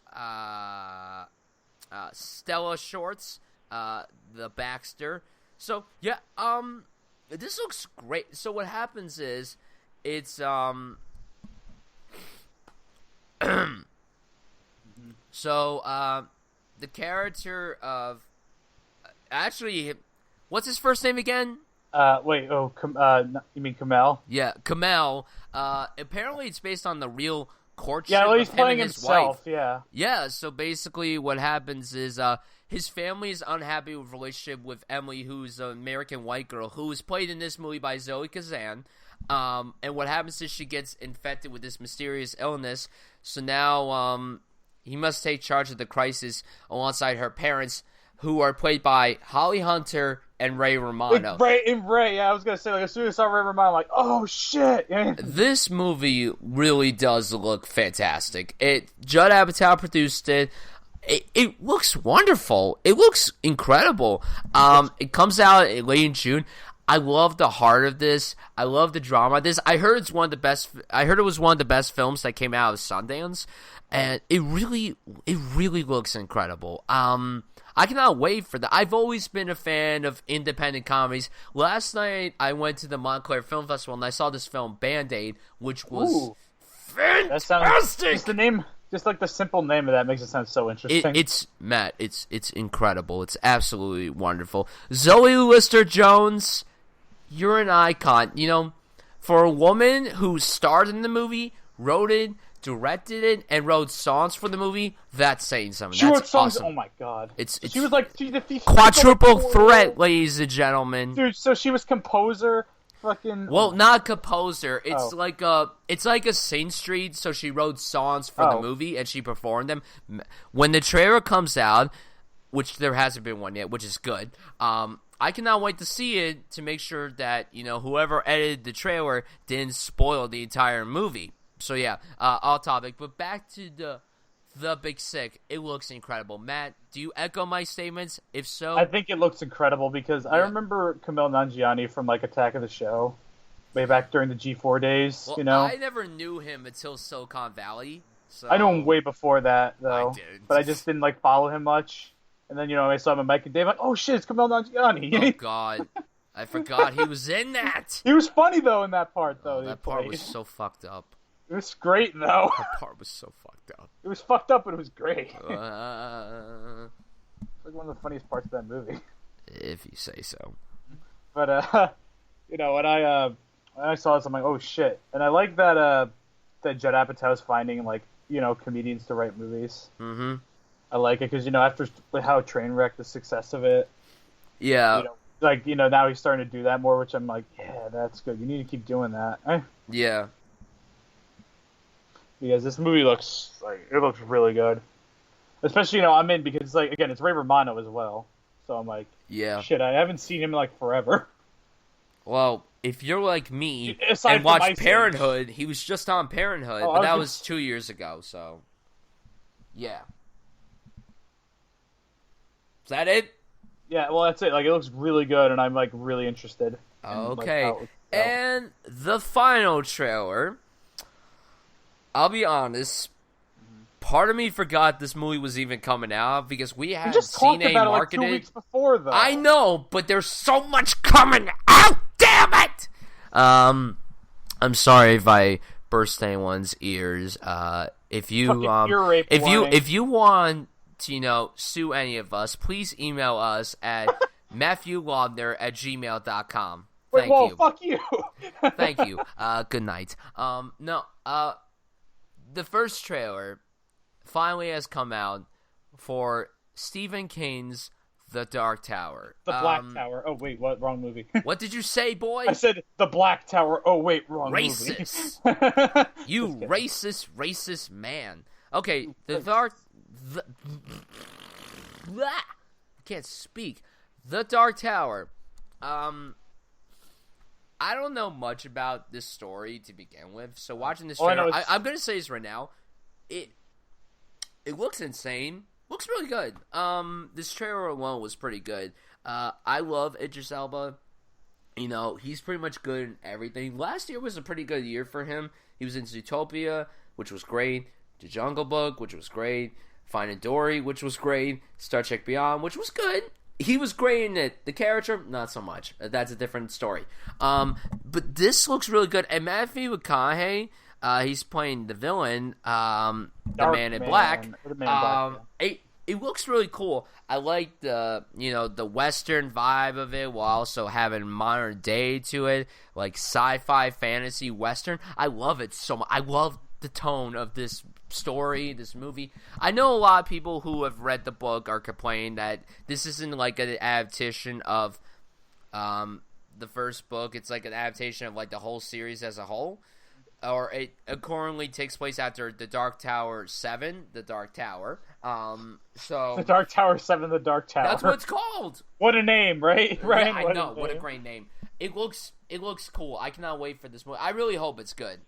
Stella Shorts. The Baxter. So, yeah, this looks great. So what happens is, it's, so, the character of, actually, what's his first name again? You mean Kumail? Yeah, Kumail. Apparently it's based on the real courtship he's of him playing and his himself, wife. Yeah, so basically what happens is his family is unhappy with relationship with Emily, who's an American white girl, who is played in this movie by Zoe Kazan. And what happens is she gets infected with this mysterious illness, so now he must take charge of the crisis alongside her parents, who are played by Holly Hunter and Ray Romano. Ray, yeah, I was going to say, as soon as I saw Ray Romano, I'm like, oh, shit. This movie really does look fantastic. Judd Apatow produced it. It looks wonderful. It looks incredible. It comes out late in June. I love the heart of this. I love the drama of this. I heard it was one of the best films that came out of Sundance, and it really looks incredible. I cannot wait for that. I've always been a fan of independent comedies. Last night, I went to the Montclair Film Festival, and I saw this film, Band-Aid, which was fantastic! Just like the simple name of that makes it sound so interesting. It's incredible. It's absolutely wonderful. Zoe Lister-Jones, you're an icon. For a woman who starred in the movie, wrote it, directed it, and wrote songs for the movie, that's saying something. She wrote songs. Awesome. Oh my god! She was like quadruple threat, ladies and gentlemen. Dude, so she was composer, fucking. Well, not composer. It's like a Sing Street. So she wrote songs for the movie and she performed them. When the trailer comes out, which there hasn't been one yet, which is good. I cannot wait to see it to make sure that whoever edited the trailer didn't spoil the entire movie. So yeah, off topic, but back to the Big Sick. It looks incredible. Matt, do you echo my statements? If so, I think it looks incredible because I remember Kumail Nanjiani from Attack of the Show, way back during the G4 days. Well, I never knew him until Silicon Valley. So... I knew him way before that though, I didn't. But I just didn't follow him much. And then I saw him in Mike and Dave. Oh shit, it's Kumail Nanjiani. Oh god, I forgot he was in that. He was funny though in that part though. That part was so fucked up. It was great, though. That part was so fucked up. It was fucked up, but it was great. It's It's one of the funniest parts of that movie. If you say so. But, when I saw this, I'm like, oh, shit. And I like that Judd Apatow's finding, comedians to write movies. Mm-hmm. I like it because, after how Trainwreck, the success of it. Yeah. Now he's starting to do that more, which I'm like, yeah, that's good. You need to keep doing that. Yeah. Because this movie looks really good, especially I'm in because it's Ray Romano as well, so I'm like, yeah, shit, I haven't seen him in forever. Well, if you're like me Aside and watch Parenthood, he was just on Parenthood, but that was 2 years ago, so yeah. Is that it? Yeah, well that's it. It looks really good, and I'm really interested. Okay, and the final trailer. I'll be honest. Part of me forgot this movie was even coming out because we We hadn't just seen talked any about it like marketed. 2 weeks before, though. I know, but there's so much coming out. Damn it! I'm sorry if I burst anyone's ears. If you Fucking ear rape warning. if you want to sue any of us, please email us at matthewlaubner@gmail.com. Wait, Thank whoa, you. fuck you. Thank you. Good night. The first trailer finally has come out for Stephen King's The Dark Tower. The Black Tower. Oh, wait, what? Wrong movie. What did you say, boy? I said The Black Tower. Oh, wait, wrong Racist. movie. You racist man. Okay, The Dark... I can't speak. The Dark Tower. I don't know much about this story to begin with, so watching this trailer, I'm going to say this right now. It looks insane. Looks really good. This trailer alone was pretty good. I love Idris Elba. He's pretty much good in everything. Last year was a pretty good year for him. He was in Zootopia, which was great. The Jungle Book, which was great. Finding Dory, which was great. Star Trek Beyond, which was good. He was great in it. The character, not so much. That's a different story. But this looks really good. And Matthew McConaughey, he's playing the villain, the Man in Black. It looks really cool. I like the Western vibe of it while also having modern day to it, like sci-fi, fantasy, Western. I love it so much. I love the tone of this story, this movie. I know a lot of people who have read the book are complaining that this isn't like an adaptation of the first book. It's like an adaptation of like the whole series as a whole. Or it currently takes place after The Dark Tower 7, The Dark Tower. So The Dark Tower 7, The Dark Tower. That's what it's called. What a name, right? Yeah, I know. What a great name. It looks cool. I cannot wait for this movie. I really hope it's good.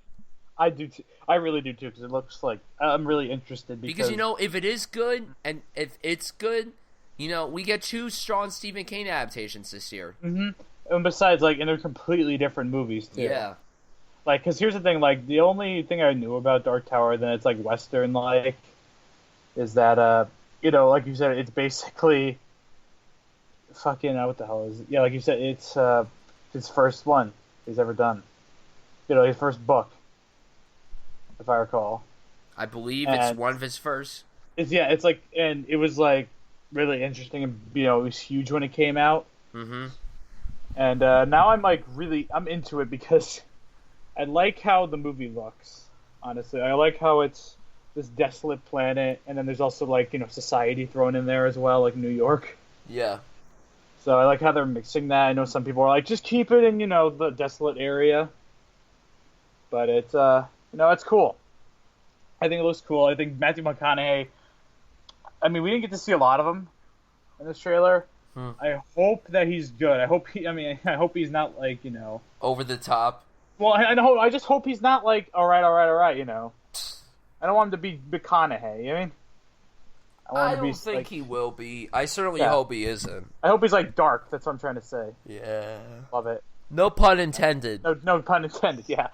I do. I really do too, because it looks like I'm really interested. Because if it is good, and if it's good, we get 2 strong Stephen King adaptations this year. Mm-hmm. And besides, and they're completely different movies too. Yeah. Because here's the thing, the only thing I knew about Dark Tower, then it's Western, is that like you said, it's basically fucking what the hell is it? Yeah, like you said, it's his first one he's ever done. His first book, if I recall. I believe it's one of his first. And it was really interesting, and it was huge when it came out. Mm-hmm. And now I'm into it because I like how the movie looks. Honestly, I like how it's this desolate planet, and then there's also society thrown in there as well, like New York. Yeah. So I like how they're mixing that. I know some people are like, just keep it in the desolate area, but it's it's cool. I think it looks cool. I think Matthew McConaughey. I mean, we didn't get to see a lot of him in this trailer. I hope that he's good. I hope he's not over the top. Well, I know. I just hope he's not all right. I don't want him to be McConaughey. I mean, I don't think he will be. I certainly hope he isn't. I hope he's dark. That's what I'm trying to say. Yeah. Love it. No pun intended. No pun intended. Yeah.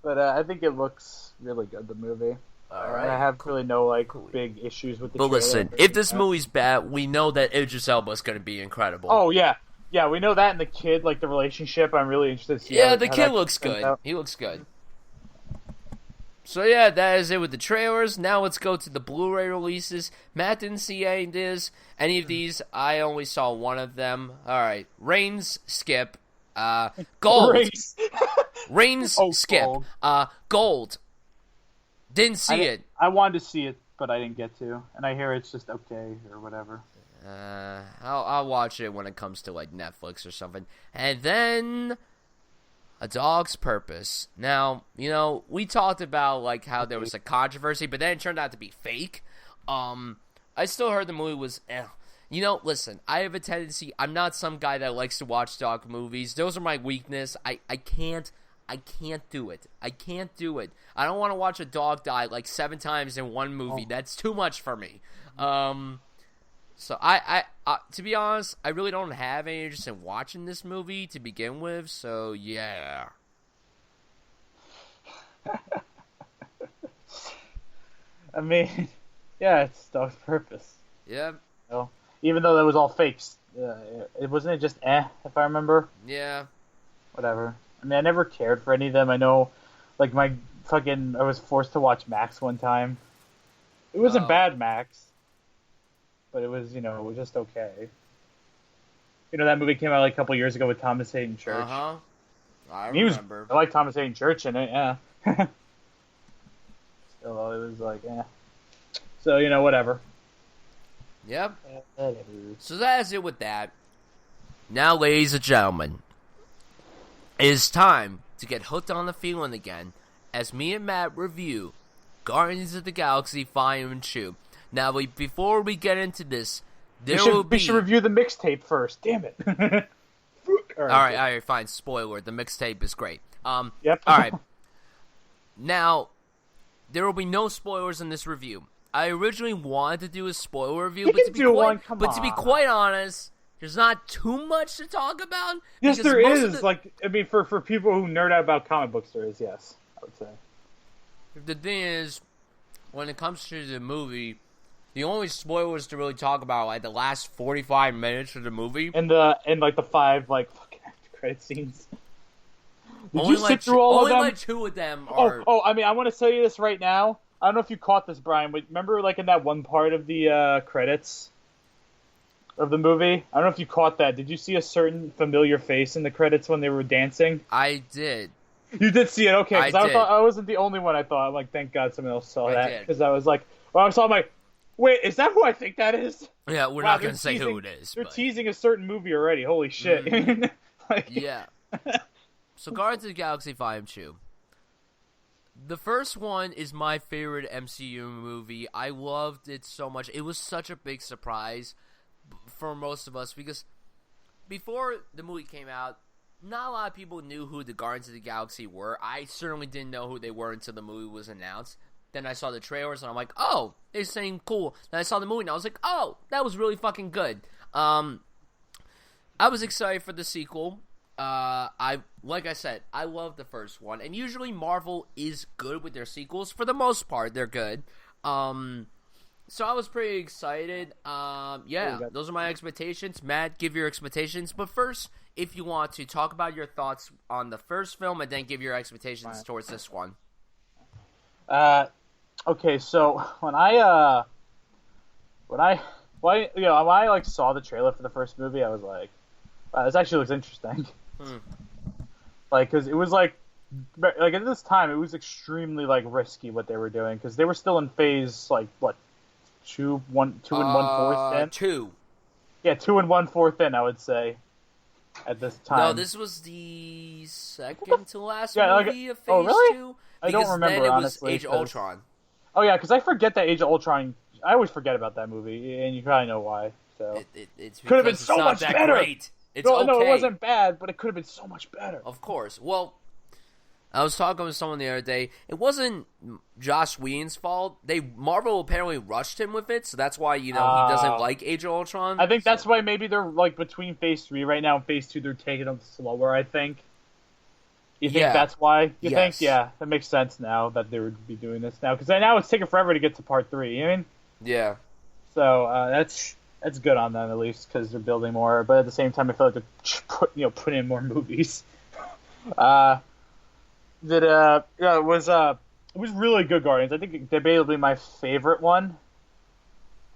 But I think it looks really good. The movie. All right. I have really no big issues with the. But listen, if this movie's bad, we know that Idris Elba is going to be incredible. Oh yeah. Yeah, we know that, and the kid, the relationship, I'm really interested to see. Yeah, the kid looks good. He looks good. So yeah, that is it with the trailers. Now let's go to the Blu-ray releases. Matt didn't see any of these. I only saw one of them. All right, Reigns, skip. Gold. Reigns, skip. Gold. Didn't see it. I wanted to see it, but I didn't get to. And I hear it's just okay or whatever. I'll watch it when it comes to Netflix or something. And then A Dog's Purpose. Now, we talked about how there was a controversy, but then it turned out to be fake. I still heard the movie was listen, I have a tendency, I'm not some guy that likes to watch dog movies. Those are my weakness. I can't do it. I can't do it. I don't want to watch a dog die 7 times in one movie. That's too much for me. So I to be honest, I really don't have any interest in watching this movie to begin with. So yeah. I mean, yeah, it's dog's purpose. Yeah. You know? Even though that was all fakes, it wasn't it just if I remember. Yeah. Whatever. I mean, I never cared for any of them. I know, like I was forced to watch Max one time. It wasn't bad, Max, but it was, it was just okay. You know, that movie came out like a couple years ago with Thomas Hayden Church. I remember. I like Thomas Hayden Church in it, yeah. Still, though, it was like, So, whatever. Yep. So that's it with that. Now, ladies and gentlemen, it is time to get hooked on the feeling again as me and Matt review Guardians of the Galaxy Volume 2. Now, before we get into this, we should review the mixtape first. Damn it. All right, fine. Spoiler. The mixtape is great. Yep. All right. Now, there will be no spoilers in this review. I originally wanted to do a spoiler review, but to be quite honest, there's not too much to talk about. Yes, there is. For people who nerd out about comic books, there is. Yes, I would say. The thing is, when it comes to the movie, the only spoilers to really talk about are like the last 45 minutes of the movie, and the 5 fucking after credit scenes. Did only you sit through all of them? Only 2 of them are. I mean, I want to tell you this right now. I don't know if you caught this, Brian, but remember, in that one part of the credits of the movie? I don't know if you caught that. Did you see a certain familiar face in the credits when they were dancing? I did. You did see it, okay? Because I thought I wasn't the only one. I thought, I'm like, thank God someone else saw that. did. Because I was like, I saw, I'm like, wait, is that who I think that is? Yeah, we're not going to say who it is. They're teasing a certain movie already. Holy shit! Yeah. So, Guardians of the Galaxy Volume 2. The first one is my favorite MCU movie. I loved it so much. It was such a big surprise for most of us because before the movie came out, not a lot of people knew who the Guardians of the Galaxy were. I certainly didn't know who they were until the movie was announced. Then I saw the trailers and I'm like, oh, they're saying cool. Then I saw the movie and I was like, oh, that was really fucking good. I was excited for the sequel. Like I said, I love the first one, and usually Marvel is good with their sequels. For the most part, they're good. So I was pretty excited. Those are my expectations. Matt, give your expectations. But first, if you want to talk about your thoughts on the first film, and then give your expectations towards this one. Okay, so when I saw the trailer for the first movie, I was like, wow, this actually looks interesting. Because it was at this time it was extremely risky what they were doing because they were still in phase 2 and 1/4 in. 2. Yeah, 2 and 1/4 in, I would say. At this time. No, this was the second to last movie of phase 2. I don't remember, then it honestly. was Age of Ultron. Oh yeah, because I forget that Age of Ultron. I always forget about that movie, and you probably know why. So it's could have been so much better. Great. No, it wasn't bad, but it could have been so much better. Of course. Well, I was talking with someone the other day. It wasn't Joss Whedon's fault. Marvel apparently rushed him with it, so that's why he doesn't like Age of Ultron. I think that's why maybe they're between Phase 3 right now and Phase 2. They're taking them slower. I think. You think that's why? You think? Yeah, that makes sense now that they would be doing this now because now it's taking forever to get to Part 3. You know what I mean? Yeah. So that's good on them at least because they're building more. But at the same time, I feel like they're put in more movies. It was really good. Guardians. I think debatably my favorite one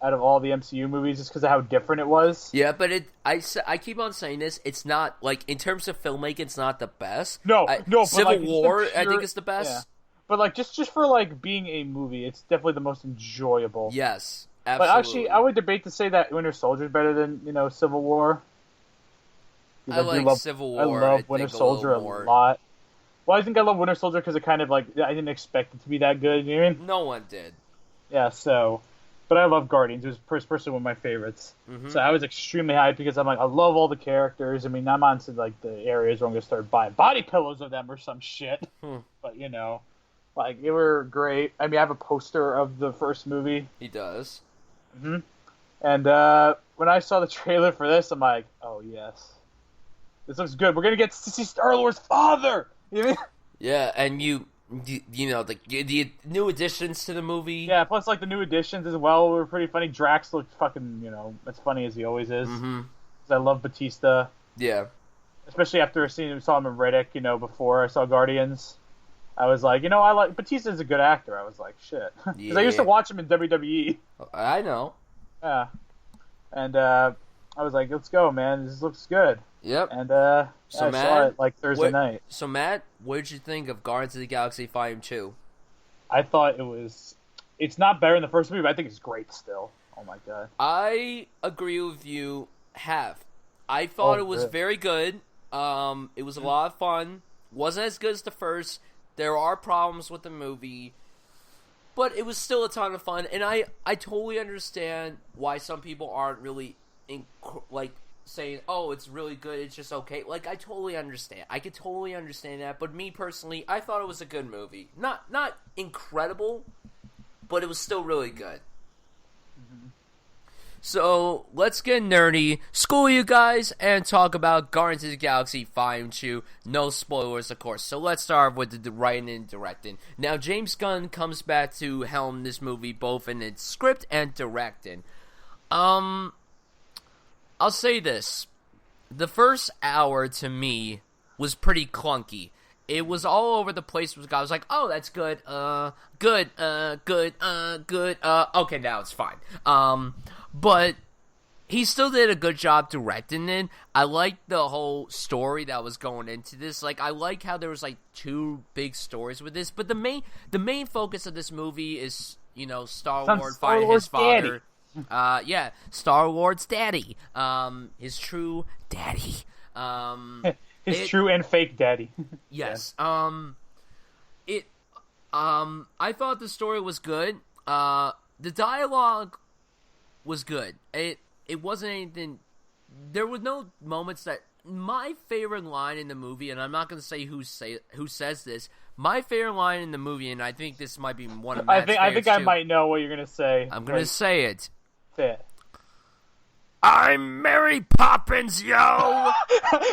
out of all the MCU movies, just because of how different it was. Yeah, but I keep on saying this. It's not in terms of filmmaking, it's not the best. No. Civil War, I think, is the best. Yeah. But just for being a movie, it's definitely the most enjoyable. Yes. Absolutely. But actually, I would debate to say that Winter Soldier is better than Civil War. I like Civil War. I love Winter Soldier a lot. Well, I think I love Winter Soldier because it kind of I didn't expect it to be that good. You know what I mean? No one did. Yeah. So, but I love Guardians. It was personally one of my favorites. Mm-hmm. So I was extremely hyped because I'm I love all the characters. I mean, I'm on to the areas where I'm gonna start buying body pillows of them or some shit. But they were great. I mean, I have a poster of the first movie. He does. Mm-hmm. And when I saw the trailer for this, I'm like, oh, yes. This looks good. We're going to get to see Star-Lord's father! You know? Yeah, and you know, the new additions to the movie. Yeah, plus like the new additions as well were pretty funny. Drax looked fucking, as funny as he always is. Mm-hmm. 'Cause I love Batista. Yeah. Especially after saw him in Riddick, before I saw Guardians. I was like, I like Batista's a good actor. I was like, shit. Because I used to watch him in WWE. I know. Yeah. And I was like, let's go, man. This looks good. Yep. And I saw it like Thursday night. So, Matt, what did you think of Guardians of the Galaxy Volume 2? I thought it's not better than the first movie, but I think it's great still. Oh, my God. I agree with you, I thought it was very good. It was a lot of fun. Wasn't as good as the first. There are problems with the movie, but it was still a ton of fun. And I totally understand why some people aren't really saying, "Oh, it's really good. It's just okay." Like, I totally understand. I could totally understand that. But me personally, I thought it was a good movie. Not incredible, but it was still really good. Mm-hmm. So, let's get nerdy, school you guys, and talk about Guardians of the Galaxy Volume 2. No spoilers, of course. So, let's start with the writing and directing. Now, James Gunn comes back to helm this movie both in its script and directing. I'll say this. The first hour, to me, was pretty clunky. It was all over the place. I was like, oh, that's good, good, okay, now it's fine. But he still did a good job directing it. I liked the whole story that was going into this. Like, I like how there was, like, two big stories with this. But the main focus of this movie is, Star-Lord finding his father. Yeah, Star-Lord's daddy. His true daddy. His true and fake daddy. Yes. Yeah. I thought the story was good. The dialogue was good. It wasn't anything. There were no moments that. My favorite line in the movie, and I'm not going to say who says this. My favorite line in the movie, and I think this might be one of Matt's I think I too. might know what you're going to say. I'm going to say it. Say it. I'm Mary Poppins, yo!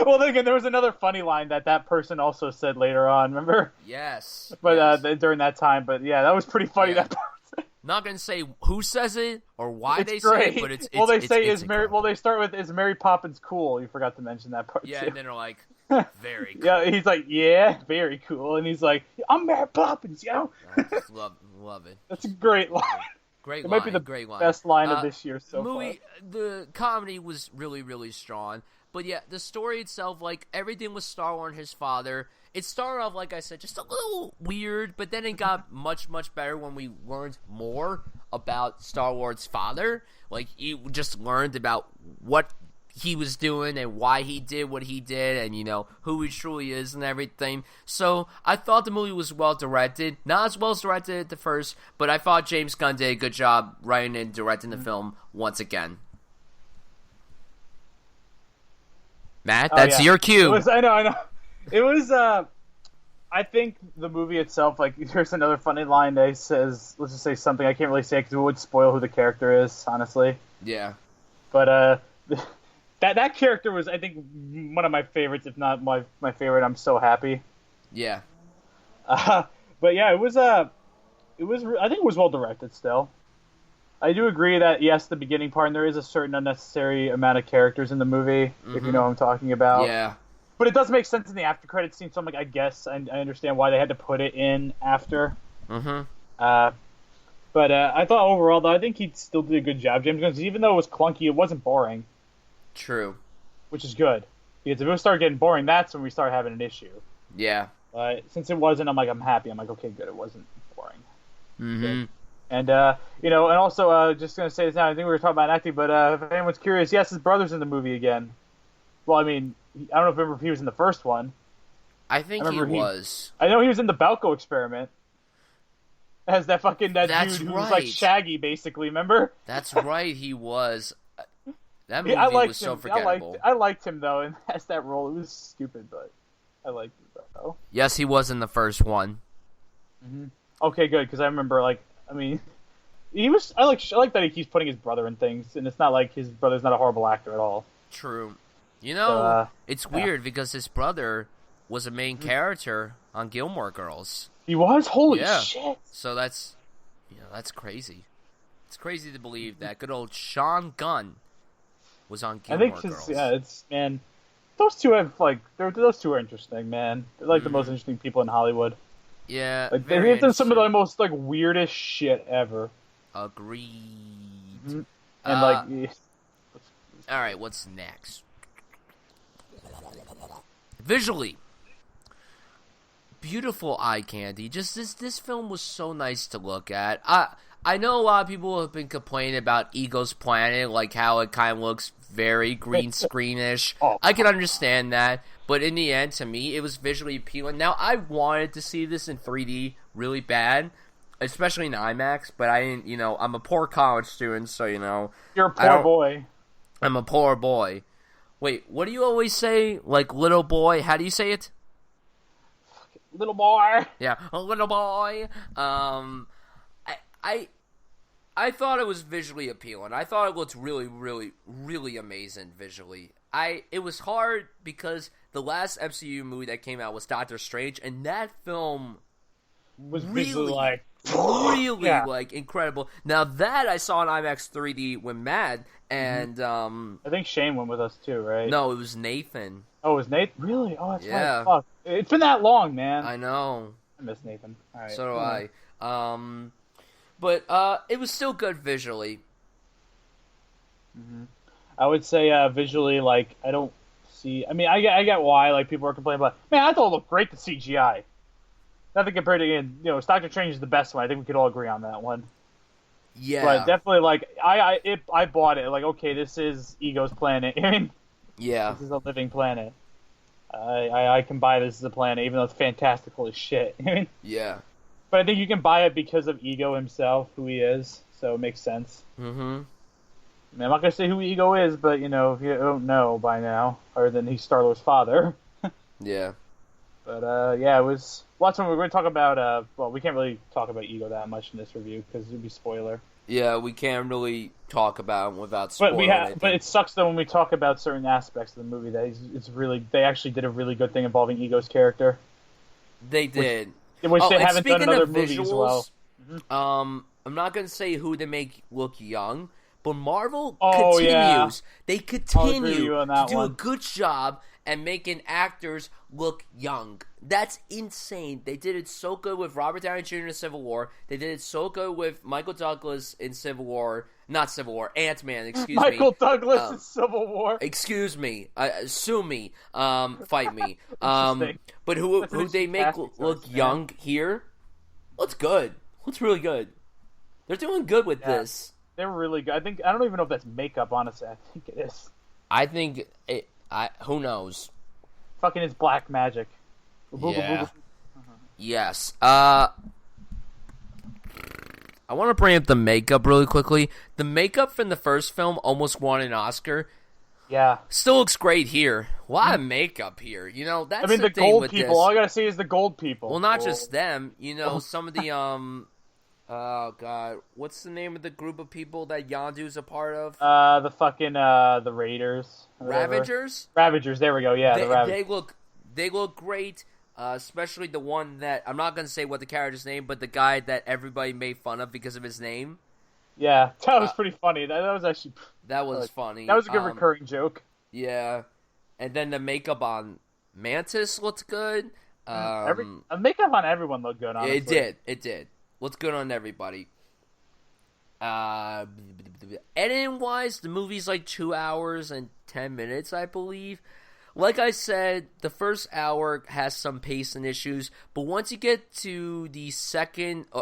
Well, then again, there was another funny line that person also said later on, remember? Yes. But yes. During that time, but yeah, that was pretty funny, yeah. that part. Not gonna say who says it or why it's they great. say it, but it's well, they it's, say it's is Mary. Well, they start with "Is Mary Poppins cool?" You forgot to mention that part. Yeah, too. and then they're like, "Very cool." Yeah, he's like, "Yeah, very cool," and he's like, "I'm Mary Poppins, yo." I just love it. That's a great line. Great it line. might be the great line. best line of this year so far. The comedy was really, really strong. But yeah, the story itself, like, everything with Star-Lord and his father, it started off, like I said, just a little weird, but then it got much, much better when we learned more about Star-Lord's father. Like, you just learned about what he was doing and why he did what he did and, who he truly is and everything. So, I thought the movie was well directed. Not as well as directed at the first, but I thought James Gunn did a good job writing and directing the film once again. Matt, that's your cue. I know. It was, I think the movie itself, like, here's another funny line that says, let's just say something, I can't really say because it would spoil who the character is, honestly. Yeah. But, that character was, I think, one of my favorites, if not my favorite. I'm so happy. Yeah. But yeah, I think it was well directed still. I do agree that, yes, the beginning part, and there is a certain unnecessary amount of characters in the movie, if you know what I'm talking about. Yeah. But it does make sense in the after credits scene, so I'm like, I guess I understand why they had to put it in after. Mm-hmm. But I thought overall, though, I think he still did a good job, James Gunn, 'cause even though it was clunky, it wasn't boring. True. Which is good. Because if it started getting boring, that's when we start having an issue. Yeah. Since it wasn't, I'm happy. I'm like, okay, good, it wasn't boring. Mm-hmm. Good. And, and also, just going to say this now, I think we were talking about acting, but if anyone's curious, yes, his brother's in the movie again. Well, I mean, I don't know if he was in the first one. I think he was. I know he was in the Balco Experiment. As that dude who was like Shaggy, basically, remember? That's right, he was. That movie was so forgettable. I liked him, though, and as that role. It was stupid, but I liked it, though. Yes, he was in the first one. Mm-hmm. Okay, good, because I remember, he was. I like that he keeps putting his brother in things, and it's not like his brother's not a horrible actor at all. True. It's weird because his brother was a main character on Gilmore Girls. He was? Holy Yeah. shit. So that's crazy. It's crazy to believe that good old Sean Gunn was on Gilmore Girls. It's man. Those two have those two are interesting, man. They're like the most interesting people in Hollywood. Yeah, Like they've done some of the most like weirdest shit ever. Agreed. Mm-hmm. And all right, what's next? Visually, beautiful eye candy. Just this film was so nice to look at. I know a lot of people have been complaining about Ego's Planet, like how it kind of looks very green screenish. I can understand that, but in the end, to me, it was visually appealing. Now, I wanted to see this in 3D really bad, especially in IMAX, but I didn't. I'm a poor college student, so you're a poor boy. I'm a poor boy. Wait, what do you always say? Like little boy? How do you say it? Little boy. Yeah, a little boy. I thought it was visually appealing. I thought it looked really, really, really amazing visually. It was hard because the last MCU movie that came out was Doctor Strange, and that film was visually like incredible. Now that I saw in IMAX 3D with Matt, and I think Shane went with us too, right? No, it was Nathan. Oh, it was Nathan? Really? Oh, that's yeah. right. Fuck. It's been that long, man. I know. I miss Nathan. All right. So do I. But it was still good visually. Mm-hmm. I would say visually, like, I don't see... I mean, I get why like people are complaining about... Man, I thought it looked great, the CGI. Nothing compared to, Doctor Strange is the best one. I think we could all agree on that one. Yeah. But definitely, like, I bought it. Like, okay, this is Ego's planet. I mean, yeah. This is a living planet. I can buy this as a planet, even though it's fantastical as shit. I mean, yeah. But I think you can buy it because of Ego himself, who he is, so it makes sense. Mm-hmm. I mean, I'm not going to say who Ego is, but, if you don't know by now, other than he's Star-Lord's father. Yeah. But, it was... We're going to talk about... we can't really talk about Ego that much in this review, because it would be spoiler. Yeah, we can't really talk about him without spoiling But it sucks, though, when we talk about certain aspects of the movie, that they actually did a really good thing involving Ego's character. They did. Which they haven't done in other movies visuals, well. I'm not going to say who they make look young, but Marvel continues. Yeah. They continue to do a good job at making actors look young. That's insane. They did it so good with Robert Downey Jr. in Civil War. They did it so good with Michael Douglas in Civil War. Not Civil War. Ant-Man, excuse me. Michael Douglas in Civil War. Excuse me. Sue me. Fight me. But who they make look young here? Looks good. Looks really good. They're doing good with this. They're really good. I don't even know if that's makeup, honestly. I think it is. I think it... who knows? Fucking it's black magic. Yeah. Yes. I want to bring up the makeup really quickly. The makeup from the first film almost won an Oscar. Yeah. Still looks great here. A lot of makeup here. That's the thing gold with people. This. All I gotta say is the gold people. Well, not just them. Some of the oh god, what's the name of the group of people that Yondu's a part of? The fucking the Raiders. Ravagers. Ravagers. There we go. Yeah, the Ravagers. They look great. Especially the one that I'm not gonna say what the character's name, but the guy that everybody made fun of because of his name. Yeah, that was pretty funny. That was actually funny. That was a good recurring joke. Yeah, and then the makeup on Mantis looked good. Makeup on everyone looked good. Honestly, it did. Looked good on everybody. Editing wise, the movie's like 2 hours and 10 minutes, I believe. Like I said, the first hour has some pacing issues, but once you get to the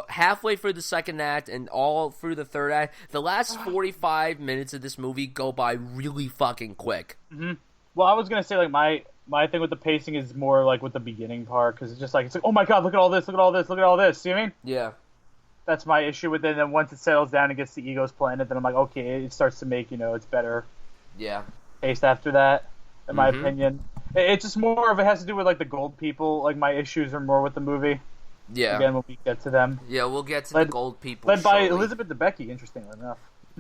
halfway through the second act and all through the third act, the last 45 minutes of this movie go by really fucking quick. Mm-hmm. Well, I was gonna say like my thing with the pacing is more like with the beginning part, because it's like oh my god, look at all this, look at all this, look at all this. See what I mean? Yeah. That's my issue with it. And then once it settles down and gets to Ego's planet, then I'm like, okay, it starts to make it's better. Yeah. Paced after that. In my opinion, it's just more of it has to do with like the gold people. Like my issues are more with the movie. Yeah. Again, when we get to them. Yeah, we'll get to the gold people. Led by Elizabeth Debicki, interestingly enough.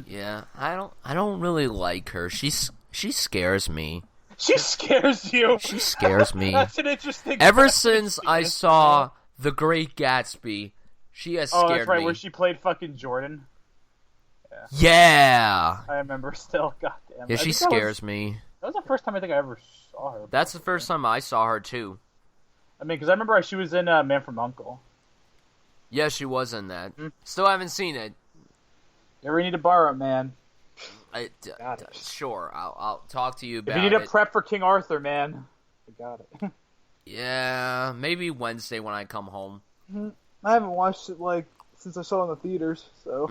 Yeah, I don't really like her. She scares me. She scares you. She scares me. That's an interesting. Ever since I saw The Great Gatsby, she has scared me. Oh, that's right, where she played fucking Jordan. Yeah. I remember still. God damn. Yeah, she scares me. That was the first time I think I ever saw her. That's the first time I saw her too. I mean, because I remember she was in Man from U.N.C.L.E. Yeah, she was in that. Still haven't seen it. You ever need to borrow it, man? Sure, I'll talk to you about it. If you need to prep for King Arthur, man, I got it. Yeah, maybe Wednesday when I come home. I haven't watched it since I saw it in the theaters, so.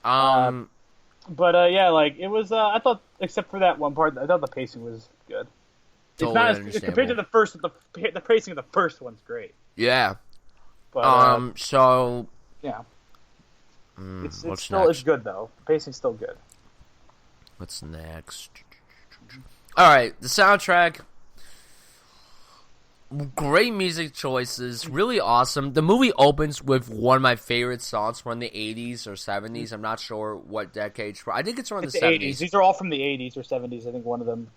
But yeah, it was. I thought, except for that one part, I thought the pacing was good. It's not as compared to the first. The pacing of the first one's great. Yeah. But So. Yeah. It's still next? it's good though. The pacing's still good. What's next? All right, the soundtrack. Great music choices, really awesome. The movie opens with one of my favorite songs from the 80s or 70s. I'm not sure what decade. I think it's around the 70s. These are all from the 80s or 70s. I think one of them.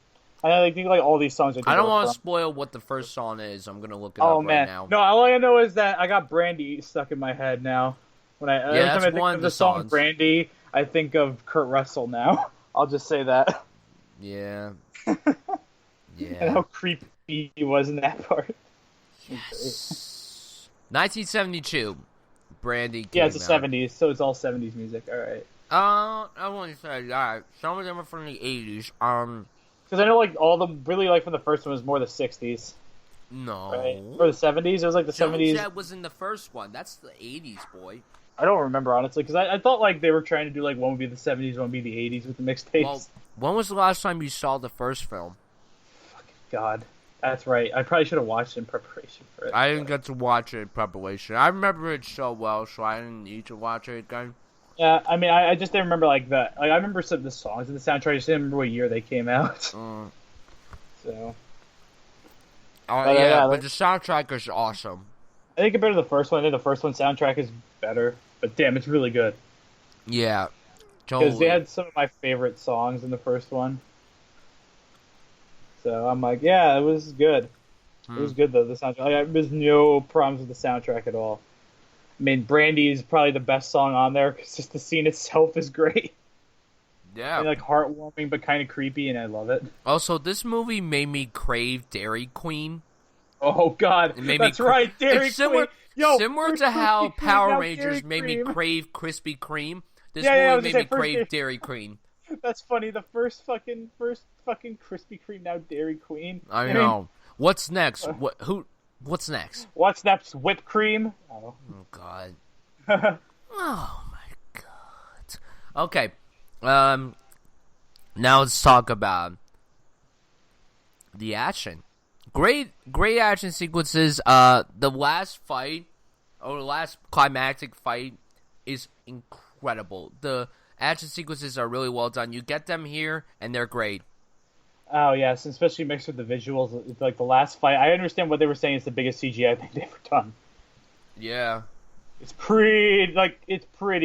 I think all these songs. I don't want to spoil what the first song is. I'm gonna look it up right now. No, all I know is that I got Brandy stuck in my head now. When every time I think of the song Brandy, I think of Kurt Russell now. I'll just say that. Yeah. Yeah. And how creepy he was in that part. Yes. 1972. Brandy came Yeah, it's the out. 70s, so it's all 70s music. All right. I want to say, all right, some of them are from the 80s. Because I know, all the really from the first one was more the 60s. No. Right? Or the 70s. It was the 70s. That was in the first one. That's the 80s, boy. I don't remember, honestly, because I thought, they were trying to do, one would be the 70s, one would be the 80s with the mixtapes. Well, when was the last time you saw the first film? Fucking God. That's right. I probably should have watched it in preparation for it. I didn't get to watch it in preparation. I remember it so well, so I didn't need to watch it again. Yeah, I mean, I just didn't remember, that. I remember some of the songs in the soundtrack. I just didn't remember what year they came out. So... but the soundtrack is awesome. I think compared to the first one, I think the first one's soundtrack is better. But damn, it's really good. Yeah, totally. Because they had some of my favorite songs in the first one. So I'm yeah, it was good. It was good, though, the soundtrack. There's no problems with the soundtrack at all. I mean, Brandy is probably the best song on there, because just the scene itself is great. Yeah. And, heartwarming, but kind of creepy, and I love it. Also, this movie made me crave Dairy Queen. Oh, God. That's right, Dairy Queen. Similar to how Power Rangers made me crave Krispy Kreme, this movie made me crave Dairy Queen. That's funny. The first fucking Krispy Kreme, now Dairy Queen. I know. What's next? What's next? What's next? Whipped cream? Oh God. Oh my God. Okay. Now let's talk about the action. Great action sequences. The last fight, or the last climactic fight, is incredible. The action sequences are really well done. You get them here, and they're great. Oh, yes, especially mixed with the visuals. It's the last fight. I understand what they were saying is the biggest CGI thing they've ever done. Yeah. It's pretty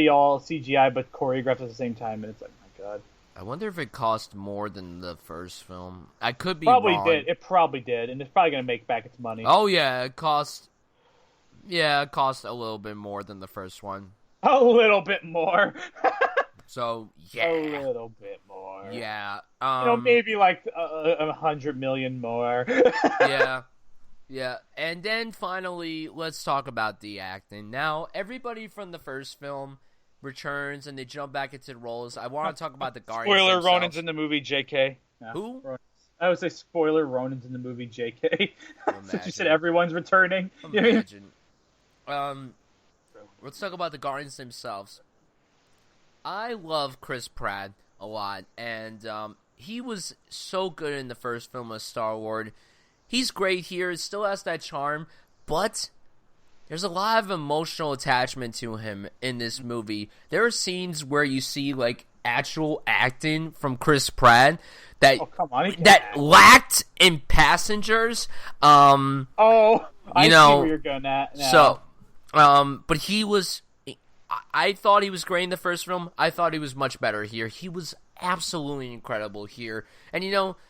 all CGI, but choreographed at the same time, and it's my God. I wonder if it cost more than the first film. I could be probably wrong. Did. It probably did, and it's probably going to make back its money. Oh, yeah, it cost a little bit more than the first one. A little bit more. So, yeah. A little bit more. Yeah. Maybe 100 million more. Yeah. And then finally, let's talk about the acting. Now, everybody from the first film returns and they jump back into the roles. I want to talk about the Guardians Spoiler, themselves. Ronan's in the movie, JK. No, Who? I would say spoiler, Ronan's in the movie, JK. Since you said everyone's returning. Imagine. Let's talk about the Guardians themselves. I love Chris Pratt a lot, and he was so good in the first film of Star-Lord. He's great here. It still has that charm, but there's a lot of emotional attachment to him in this movie. There are scenes where you see actual acting from Chris Pratt that lacked in Passengers. I see where you're going at now. So, but he was. I thought he was great in the first film. I thought he was much better here. He was absolutely incredible here. And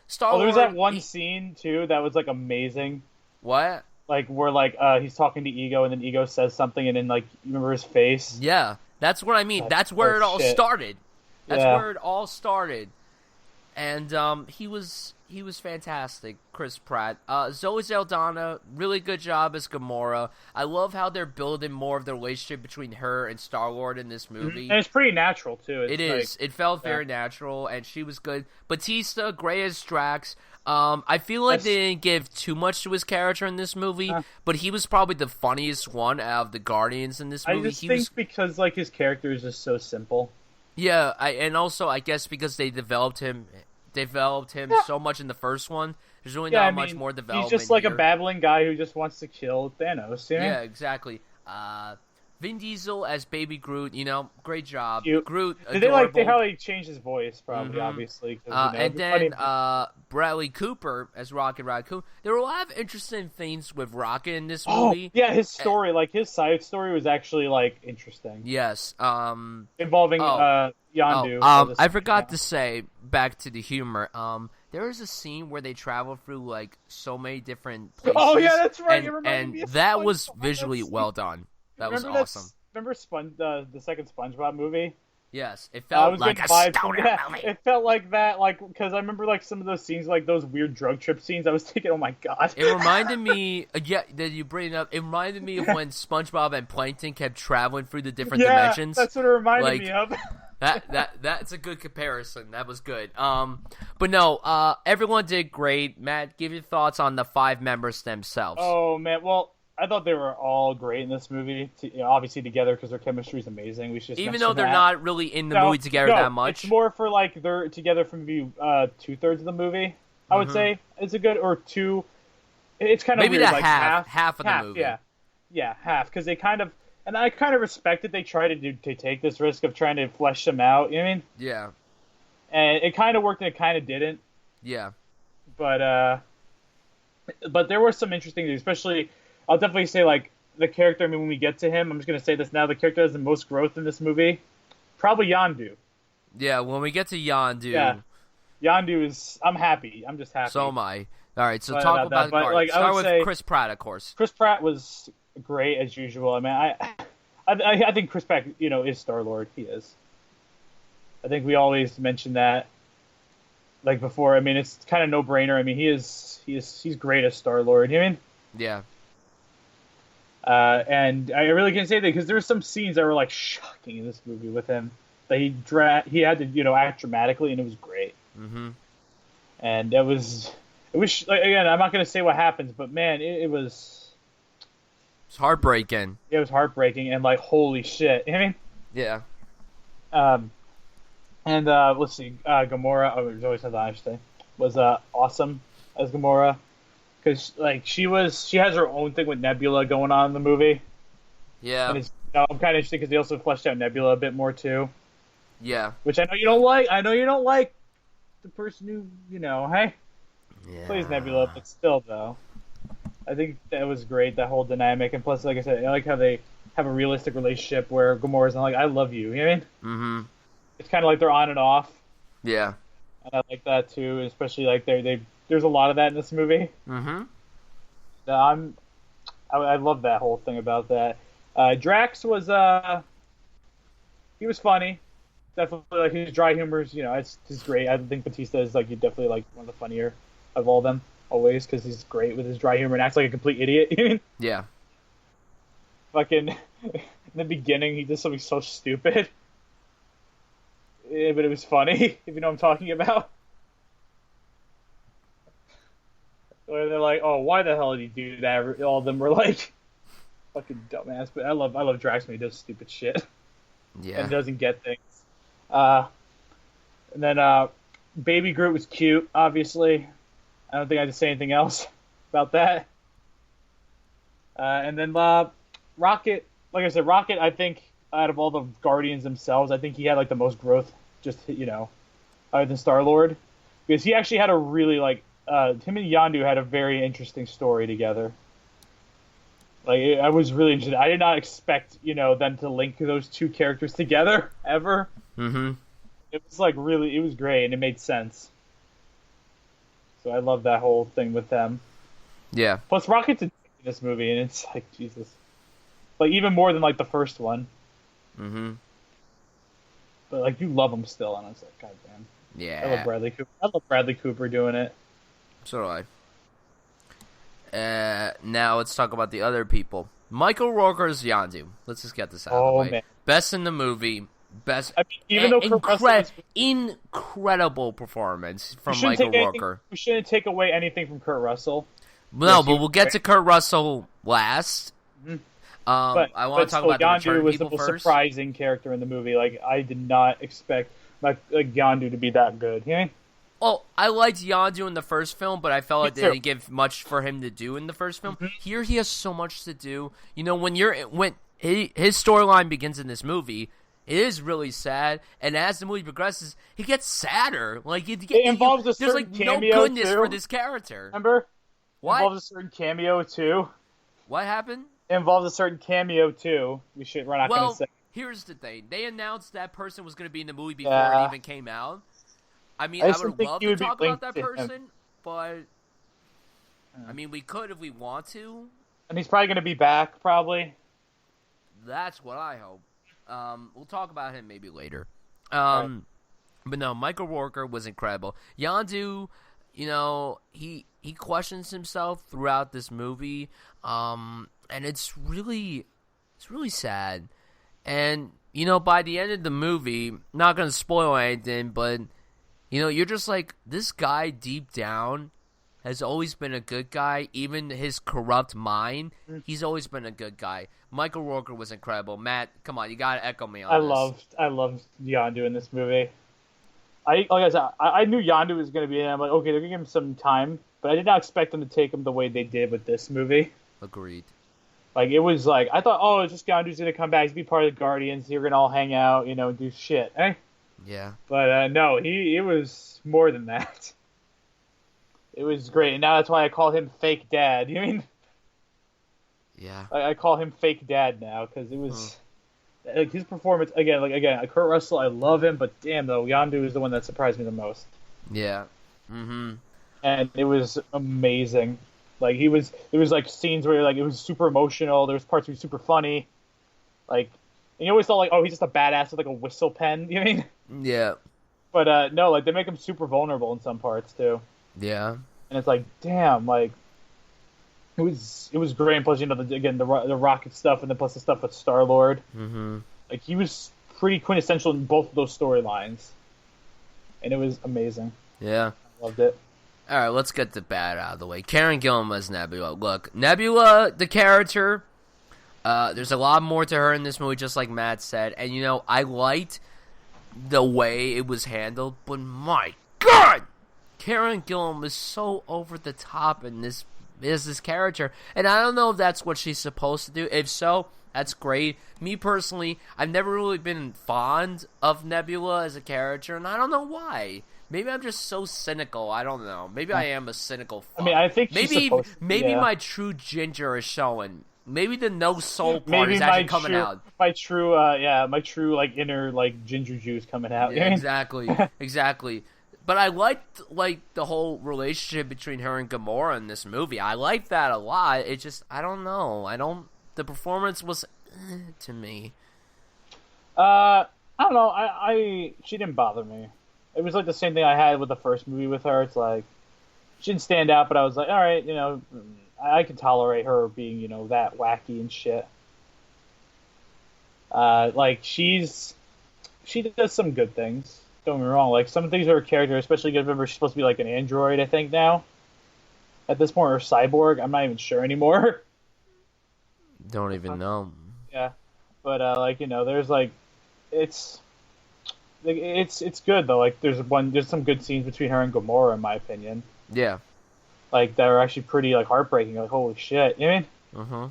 Star Oh, Lord. there's that one scene too that was like amazing. What? Like where he's talking to Ego and then Ego says something and then like you remember his face. Yeah, that's what I mean. That's where it all started. That's where it all started. And he was fantastic, Chris Pratt. Zoe Saldana, really good job as Gamora. I love how they're building more of the relationship between her and Star-Lord in this movie. And it's pretty natural, too. It is. It felt very natural, and she was good. Batista, great as Drax. I feel like they didn't give too much to his character in this movie, but he was probably the funniest one out of the Guardians in this movie. I just think because like his character is just so simple. Yeah, and also I guess because they developed him so much in the first one. There's really not much more development. He's just like here. a babbling guy who just wants to kill Thanos. You know? Yeah, exactly. Vin Diesel as Baby Groot, great job. Cute. Groot, Did adorable. they how he changed his voice? Probably, obviously. And then Bradley Cooper as Rocket Raccoon. There were a lot of interesting things with Rocket in this movie. Yeah, his story, like his side story, was actually like interesting. Yes. Involving Yondu. I forgot to say, back to the humor. There is a scene where they travel through like so many different places. Oh yeah, that's right. And that was visually well done. That was awesome. Remember the second SpongeBob movie? Yes, it felt like a stoner movie. It felt like that, like because I remember like some of those scenes, like those weird drug trip scenes. I was thinking, oh my god. It reminded me, that you bring it up. It reminded me of when SpongeBob and Plankton kept traveling through the different dimensions. That's what it reminded me of. That's a good comparison. That was good. But no, everyone did great. Matt, give your thoughts on the 5 members themselves. Oh man, well, I thought they were all great in this movie. Obviously together because their chemistry is amazing. We should even though they're not really in the movie together that much. It's more for like they're together for maybe 2/3 of the movie. I would say it's a good or two. It's kind of maybe weird, that like half of the movie. Yeah, half because they kind of. And I kind of respect that they try to take this risk of trying to flesh them out. You know what I mean? Yeah. And it kind of worked and it kind of didn't. Yeah. But there were some interesting things, especially, I'll definitely say, like, the character, I mean, when we get to him, I'm just going to say this now, the character has the most growth in this movie. Probably Yondu. Yeah, when we get to Yondu. Yeah. Yondu is, I'm happy. I'm just happy. So am I. All right, so talk about like, start with Chris Pratt, of course. Chris Pratt was great as usual. I mean, I think Chris Pratt, is Star-Lord. He is. I think we always mention that, like before. I mean, it's kind of no-brainer. I mean, he's great as Star-Lord. You know what I mean? Yeah. And I really can't say that because there were some scenes that were like shocking in this movie with him that he had to act dramatically, and it was great. Mm-hmm. And it was like, again, I'm not going to say what happens, but man, it was. It's heartbreaking. It was heartbreaking and like holy shit. I mean, yeah. And let's see, Gamora. Oh, there's always something I should say. Was awesome as Gamora because like she has her own thing with Nebula going on in the movie. Yeah. And I'm kind of interested because they also fleshed out Nebula a bit more too. Yeah. Which I know you don't like. I know you don't like the person who plays Nebula, but still though. I think that was great, that whole dynamic. And plus, like I said, I like how they have a realistic relationship where Gamora's not like, I love you. You know what I mean? Mm-hmm. It's kind of like they're on and off. Yeah. And I like that, too. Especially, like, there's a lot of that in this movie. Mm-hmm. I love that whole thing about that. Drax was, he was funny. Definitely, like, his dry humor's, it's great. I think Batista is, like, definitely, like, one of the funnier of all of them. Always, because he's great with his dry humor and acts like a complete idiot. Yeah. Fucking, in the beginning, he did something so stupid. Yeah, but it was funny, if you know what I'm talking about. Where they're like, oh, why the hell did he do that? All of them were like, fucking dumbass. But I love Drax when he does stupid shit. Yeah. And doesn't get things. And then, Baby Groot was cute, obviously. I don't think I have to say anything else about that. And then Rocket, like I said, Rocket, I think, out of all the Guardians themselves, I think he had, like, the most growth, just, other than Star-Lord. Because he actually had a really, like, him and Yondu had a very interesting story together. Like, I was really interested. I did not expect, them to link those two characters together, ever. Mm-hmm. It was like really, it was great and it made sense. So I love that whole thing with them. Yeah. Plus, Rocket's in this movie, and it's like Jesus, like even more than like the first one. Mm-hmm. But like you love him still, and I was like, God damn. Yeah. I love Bradley Cooper. I love Bradley Cooper doing it. So do I. Now let's talk about the other people. Michael Rooker's Yondu. Let's just get this out of the way. Man. Best in the movie. Best. I mean, even though Kurt Russell is, incredible performance from Michael Rooker. We shouldn't take away anything from Kurt Russell. No, but we'll get to Kurt Russell last. Mm-hmm. I want to talk about the Yondu return was people the most first. surprising character in the movie. Like I did not expect like Yondu to be that good. You know? Well, I liked Yondu in the first film, but I felt like they too. didn't give much for him to do in the first film. Mm-hmm. Here, he has so much to do. You know, when his storyline begins in this movie, it is really sad, and as the movie progresses, he gets sadder. Like it involves a there's certain like no cameo, goodness too. for this character. Remember? What? It involves a certain cameo too. What happened? It involves a certain cameo too. We're not going to say. Here's the thing: they announced that person was going to be in the movie before Yeah. it even came out. I mean, I I just would think love he to would be talk about linked that to him. person, but I mean, we could if we want to. And he's probably going to be back, probably. That's what I hope. We'll talk about him maybe later. Right. But no, Michael Rooker was incredible. Yondu, you know, he questions himself throughout this movie, and it's really sad. And you know, by the end of the movie, not gonna spoil anything, but you know, you're just like, this guy deep down has always been a good guy. Even his corrupt mind, he's always been a good guy. Michael Rooker was incredible. Matt, come on, you gotta echo me on this. I loved Yondu in this movie. Like I said, I knew Yondu was going to be in. I'm like, okay, they're going to give him some time, but I did not expect them to take him the way they did with this movie. Agreed. Like it was like I thought, oh, it's just Yondu's going to come back, he's be part of the Guardians. You're going to all hang out, you know, and do shit, eh? Yeah. But no, it was more than that. It was great, and now that's why I call him Fake Dad. You mean? Yeah. I call him Fake Dad now because it was like his performance again. Kurt Russell, I love him, but damn though, Yondu is the one that surprised me the most. Yeah. Mm-hmm. And it was amazing. Like it was like scenes where like it was super emotional. There was parts where it was super funny. Like, and you always thought like, oh, he's just a badass with like a whistle pen. You know what I mean? Yeah. But no, like they make him super vulnerable in some parts too. Yeah. And it's like, damn, like it was great. And plus, you know, the Rocket stuff, and then plus the stuff with Star-Lord. Mm-hmm. Like he was pretty quintessential in both of those storylines, and it was amazing. Yeah. I loved it. All right, let's get the bad out of the way. Karen Gillan as Nebula. Look, Nebula, the character, there's a lot more to her in this movie, just like Matt said. And, you know, I liked the way it was handled, but my God! Karen Gillan was so over the top in this character. And I don't know if that's what she's supposed to do. If so, that's great. Me personally, I've never really been fond of Nebula as a character, and I don't know why. Maybe I'm just so cynical. I don't know. Maybe I am a cynical fuck. I mean, I think maybe yeah. my true ginger is showing. Maybe the no soul part Maybe is actually coming out. My true like inner like ginger juice coming out. Yeah, exactly. But I liked the whole relationship between her and Gamora in this movie. I liked that a lot. It just, I don't know. The performance was to me. I don't know. She didn't bother me. It was like the same thing I had with the first movie with her. It's like she didn't stand out, but I was like, all right, you know, I can tolerate her being, you know, that wacky and shit. Like she does some good things. Don't get me wrong. Like some things of her character, especially because remember she's supposed to be like an android, I think now. At this point, or cyborg. I'm not even sure anymore. Don't even know. Yeah, but like you know, there's like, it's good though. Like there's some good scenes between her and Gamora, in my opinion. Yeah. Like that are actually pretty like heartbreaking. Like holy shit, you know what I mean? Uh-huh.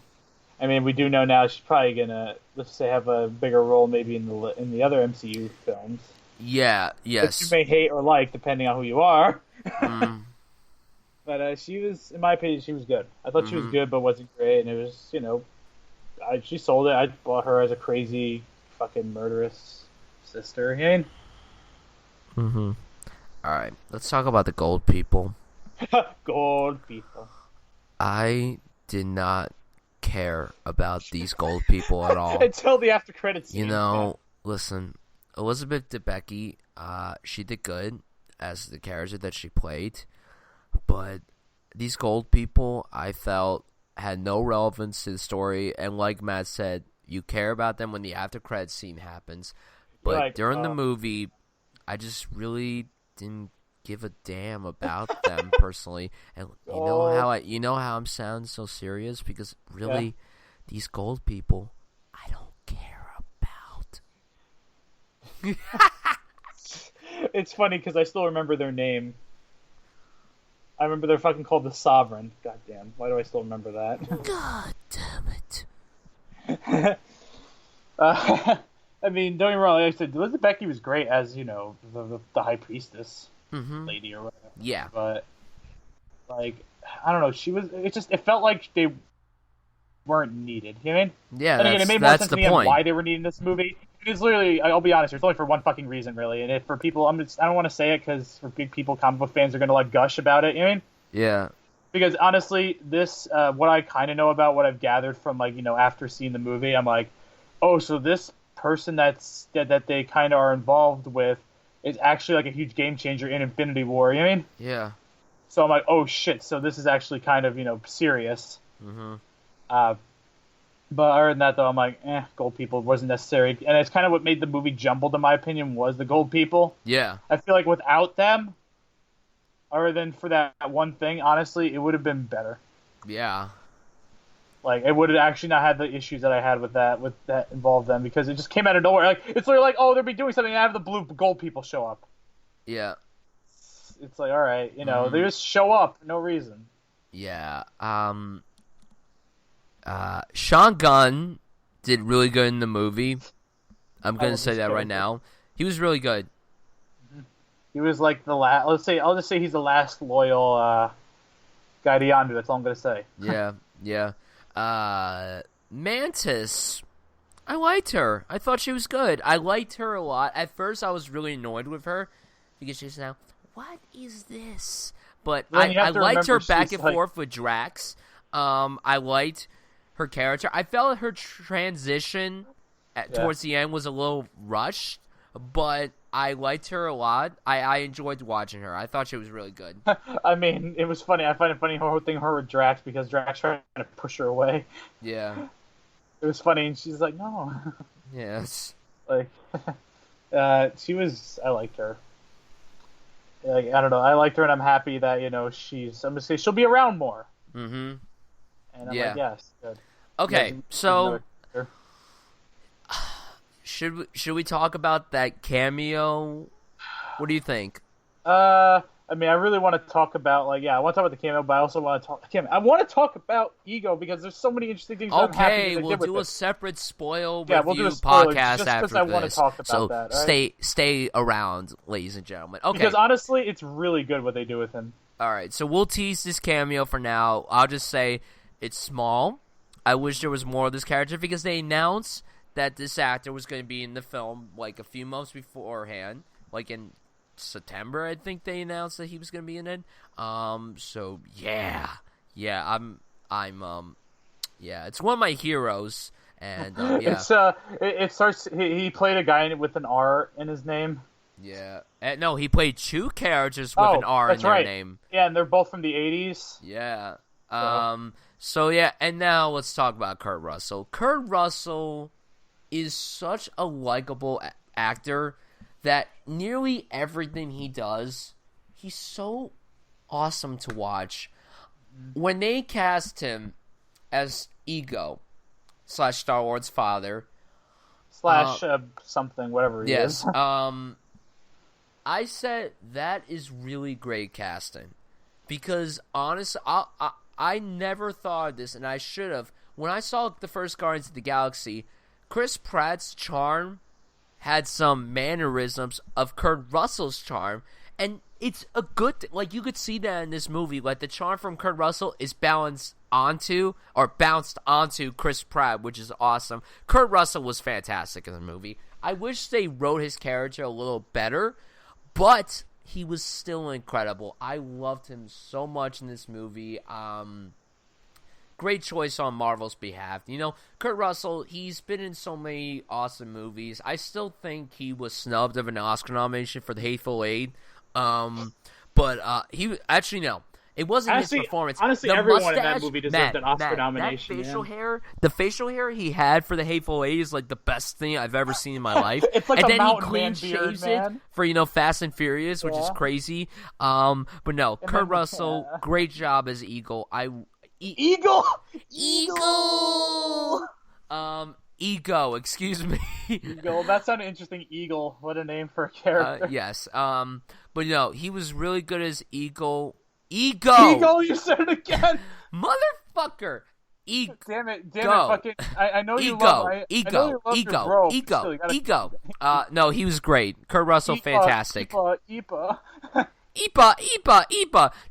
I mean, we do know now she's probably gonna, let's say, have a bigger role maybe in the other MCU films. Yeah. Yes. Which you may hate or like depending on who you are. Mm. But she was, in my opinion, she was good. I thought she was good, but wasn't great. And it was, you know, she sold it. I bought her as a crazy, fucking murderous sister. Mm-hmm. All right, let's talk about the gold people. Gold people. I did not care about these gold people at all. Until the after credits scene. You know, listen, Elizabeth Debicki, she did good as the character that she played, but these gold people, I felt, had no relevance to the story, and like Matt said, you care about them when the after credits scene happens, but Like, during the movie, I just really didn't give a damn about them personally. And you know how I'm sounding so serious, because really, these gold people, I don't care about. It's funny because I still remember their name. I remember they're fucking called the Sovereign. God damn. Why do I still remember that? God damn it. I mean, don't get me wrong. Like I said, Elizabeth Becky was great as, you know, the High Priestess lady or whatever. Yeah. But, like, I don't know. It felt like they weren't needed. You know what I mean? Yeah, and again, it made more sense the to me on point. why they were needing this movie. It is literally, I'll be honest, it's only for one fucking reason, really. And if for people, I don't want to say it because for big people, comic book fans are going to, like, gush about it. You know what I mean? Yeah. Because honestly, this, what I kind of know about what I've gathered from, like, you know, after seeing the movie, I'm like, oh, so this person that they kind of are involved with is actually, like, a huge game changer in Infinity War. You know what I mean? Yeah. So I'm like, oh shit, so this is actually kind of, you know, serious. But other than that, though, I'm like, gold people wasn't necessary. And it's kind of what made the movie jumbled, in my opinion, was the gold people. Yeah. I feel like without them, other than for that one thing, honestly, it would have been better. Yeah. Like, it would have actually not had the issues that I had with that involved them, because it just came out of nowhere. Like, it's literally like, oh, they'll be doing something, and out of the blue, gold people show up. Yeah. It's like, all right, you know, they just show up for no reason. Yeah. Sean Gunn did really good in the movie. I'm going to say that right now. He was really good. He was like the last. I'll just say he's the last loyal guy to Yondu. That's all I'm going to say. Yeah. Mantis, I liked her. I thought she was good. I liked her a lot. At first, I was really annoyed with her because she's now, what is this? But I liked her back and forth with Drax. I liked her character. I felt her transition towards the end was a little rushed, but I liked her a lot. I enjoyed watching her. I thought she was really good. I mean, it was funny. I find it funny her thing with Drax, because Drax tried to push her away. Yeah. It was funny, and she's like, no. Yes. Like, she was. I liked her. Like, I don't know. I liked her, and I'm happy that, you know, I'm gonna say she'll be around more. Mm-hmm. And I'm like, yes, good. Okay, so should we talk about that cameo? What do you think? I mean, I really want to talk about, like, I want to talk about the cameo, but I also want to talk about Ego, because there's so many interesting things. Okay, we'll do a separate spoil review we'll do a spoiler podcast after this. I want to talk about that. Right? Stay around, ladies and gentlemen. Okay, because honestly, it's really good what they do with him. All right, so we'll tease this cameo for now. I'll just say it's small. I wish there was more of this character, because they announced that this actor was going to be in the film like a few months beforehand, like in September, I think they announced that he was going to be in it. So yeah, it's one of my heroes, and yeah. It starts. He played a guy with an R in his name. Yeah, no, he played two characters with an R in their name. Yeah, and they're both from the 80s. Yeah. So yeah, and now let's talk about Kurt Russell. Kurt Russell is such a likable actor that nearly everything he does, he's so awesome to watch. When they cast him as Ego / Star Lord's father / something, whatever he is. I said that is really great casting, because honestly, I never thought of this, and I should have. When I saw the first Guardians of the Galaxy, Chris Pratt's charm had some mannerisms of Kurt Russell's charm, and it's a good thing. Like, you could see that in this movie. Like, the charm from Kurt Russell is bounced onto Chris Pratt, which is awesome. Kurt Russell was fantastic in the movie. I wish they wrote his character a little better, but he was still incredible. I loved him so much in this movie. Great choice on Marvel's behalf. You know, Kurt Russell, he's been in so many awesome movies. I still think he was snubbed of an Oscar nomination for The Hateful Eight. But he actually, no. It wasn't his performance. Honestly, the everyone mustache, in that movie deserved an Oscar nomination. That facial hair, the facial hair he had for The Hateful Eight is like the best thing I've ever seen in my life. It's like and a then he mountain clean man beard, shaves man. it for, you know, Fast and Furious, which is crazy. But no, Kurt Russell, great job as Eagle. Eagle. Ego, excuse me. Eagle. That sounded interesting. Eagle. What a name for a character. Yes. But no, he was really good as Ego. Ego, you said it again. Motherfucker. Damn it, fucking. I know you love Ego. No, he was great. Kurt Russell, fantastic. Ipa,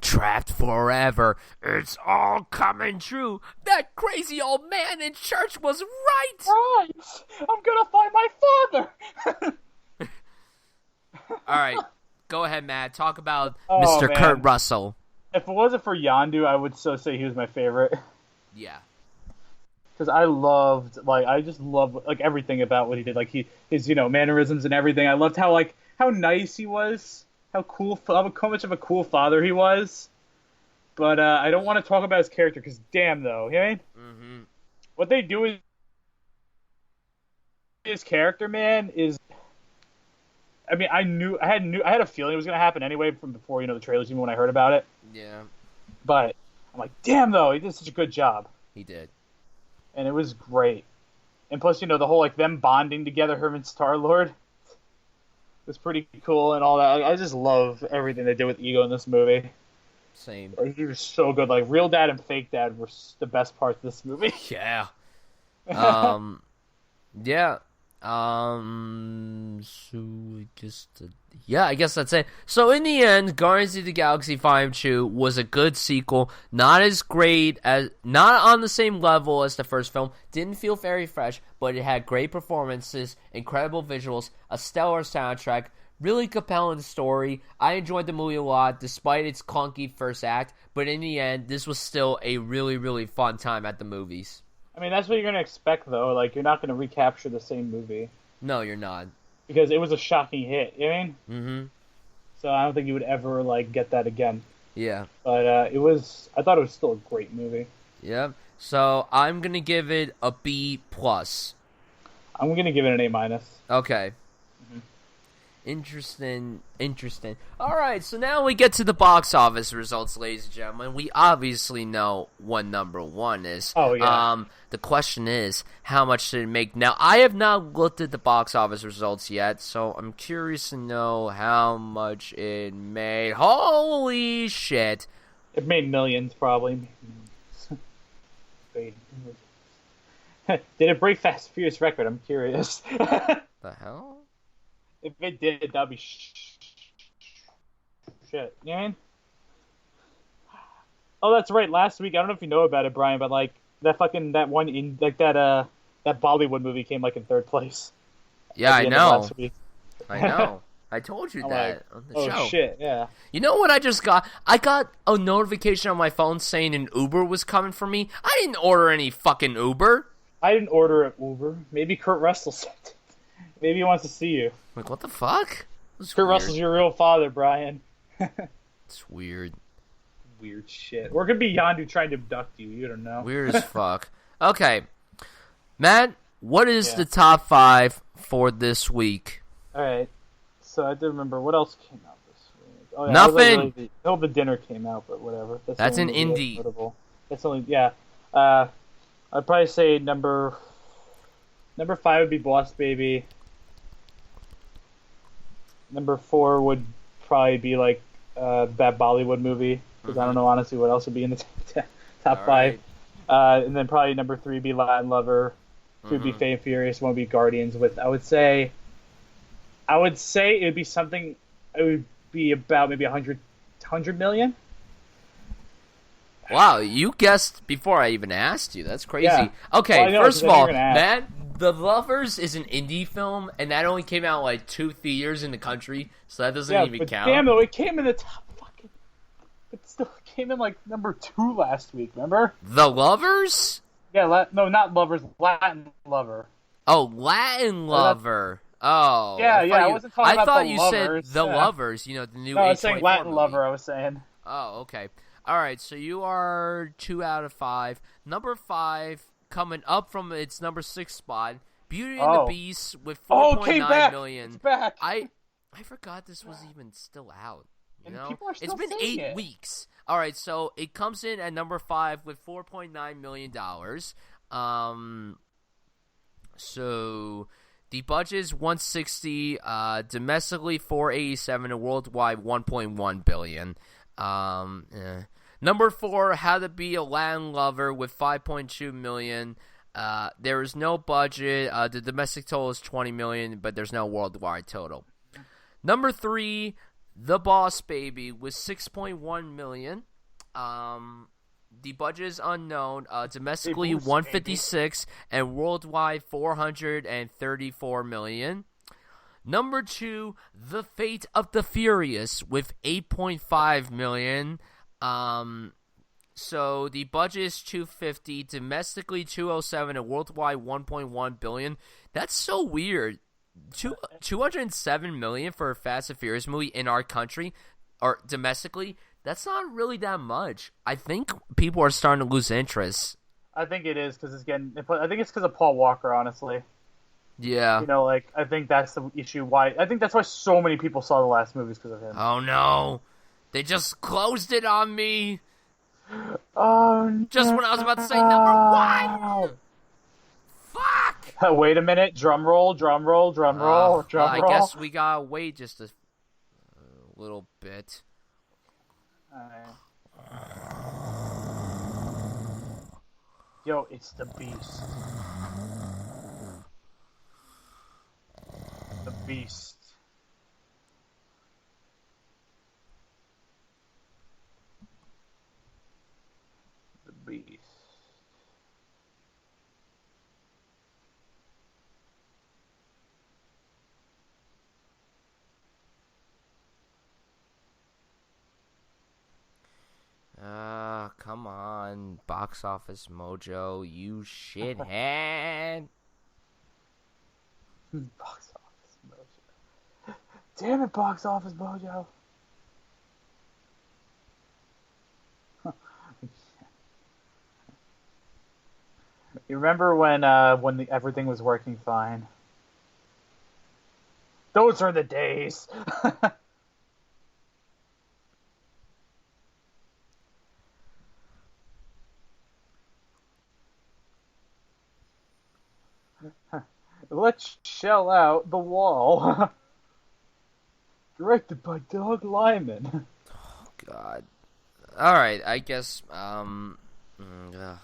trapped forever. It's all coming true. That crazy old man in church was right. Right. I'm gonna find my father. All right, go ahead, Matt. Talk about Mr. Kurt Russell. If it wasn't for Yondu, I would so say he was my favorite. Yeah. Because I just loved everything about what he did. Like his mannerisms and everything. I loved how nice he was. How much of a cool father he was. But I don't want to talk about his character because damn though, you know what I mean? Mm-hmm. What they do is his character, man, is. I mean, I had a feeling it was gonna happen anyway from before the trailers, even when I heard about it. Yeah. But I'm like, damn though, he did such a good job. He did. And it was great. And plus, the whole them bonding together, him and Star-Lord, was pretty cool and all that. I just love everything they did with Ego in this movie. Same. He was so good. Like, real dad and fake dad were the best parts of this movie. Yeah. Yeah. I guess that's it. So in the end, Guardians of the Galaxy Volume 2 was a good sequel. Not on the same level as the first film. Didn't feel very fresh, but it had great performances, incredible visuals, a stellar soundtrack, really compelling story. I enjoyed the movie a lot, despite its clunky first act. But in the end, this was still a really, really fun time at the movies. I mean, that's what you're going to expect, though. Like, you're not going to recapture the same movie. No, you're not. Because it was a shocking hit, you know what I mean? Mm-hmm. So I don't think you would ever, get that again. Yeah. But I thought it was still a great movie. Yeah. So I'm going to give it a B+. I'm going to give it an A-. Okay. Interesting. All right, so now we get to the box office results, ladies and gentlemen. We obviously know what number one is. Oh, yeah. The question is, how much did it make? Now, I have not looked at the box office results yet, so I'm curious to know how much it made. Holy shit. It made millions, probably. Did it break Fast and Furious record? I'm curious. The hell? If it did, that'd be shit. You know what I mean? Oh, that's right. Last week, I don't know if you know about it, Brian, but that Bollywood movie came in third place. Yeah, I know. I know. I told you that on the show. Oh shit! Yeah. You know what I just got? I got a notification on my phone saying an Uber was coming for me. I didn't order any fucking Uber. I didn't order an Uber. Maybe Kurt Russell sent it. Maybe he wants to see you. Like, what the fuck? Kurt Russell's your real father, Brian. It's weird. Weird shit. Or it could be Yondu trying to abduct you. You don't know. Weird as fuck. Okay. Matt, what is the top 5 for this week? Alright. So I did remember. What else came out this week? Oh, yeah, Nothing! The Dinner came out, but whatever. That's an indie. That's only, yeah. I'd probably say number 5 would be Boss Baby. Number 4 would probably be that Bollywood movie, because I don't know honestly what else would be in the top 5. And then probably number 3 would be Latin Lover. 2 would be Fate and Furious. 1 would be Guardians. With I would say it would be something. It would be about maybe 100 million. Wow, you guessed before I even asked you. That's crazy. Yeah. Okay, well, first of all, Matt, The Lovers is an indie film, and that only came out like 2 theaters in the country, so that doesn't even but count. damn though, it came in the top fucking. It still came in like number 2 last week. Remember? The Lovers? Yeah, no, not Lovers. Latin Lover. Oh, Latin Lover. Oh, Yeah, I wasn't talking about thought the you Lovers. said The Lovers. You know, the new. No, I was saying A24 Latin movie. Lover. I was saying. Oh, okay. All right, so you are 2 out of 5. Number 5, coming up from its number 6 spot, Beauty and the Beast with 4.9 million. It's back. I forgot this was even still out. You And know, people are still it's been saying 8 weeks. All right, so it comes in at number 5 with $4.9 million. So the budget is 160, domestically 487, and worldwide 1.1 billion. Number 4, How to Be a Latin Lover with 5.2 million. There is no budget. The domestic total is 20 million, but there's no worldwide total. Number 3, The Boss Baby with 6.1 million. The budget is unknown. Domestically 156 and worldwide 434 million. Number 2, The Fate of the Furious with 8.5 million. So the budget is 250, domestically 207, and worldwide 1.1 billion. That's so weird. 207 million for a Fast and Furious movie in our country, or domestically. That's not really that much. I think people are starting to lose interest. I think it is because it's getting. I think it's because of Paul Walker, honestly. Yeah. You know, like I think that's the issue. Why I think that's why so many people saw the last movies because of him. Oh no, they just closed it on me. Oh, just when I was about to say number 1. Fuck. Wait a minute. Drum roll. Drum roll. Drum roll. Drum roll. I guess we gotta wait just a little bit. Yo, it's the Beast. The Beast. The Beast. Come on, Box Office Mojo, you shithead. Box Office Mojo. Damn it, Box Office Mojo. You remember when everything was working fine? Those are the days. Let's shell out the wall. Directed by Doug Liman. Oh, God. Alright, I guess, hold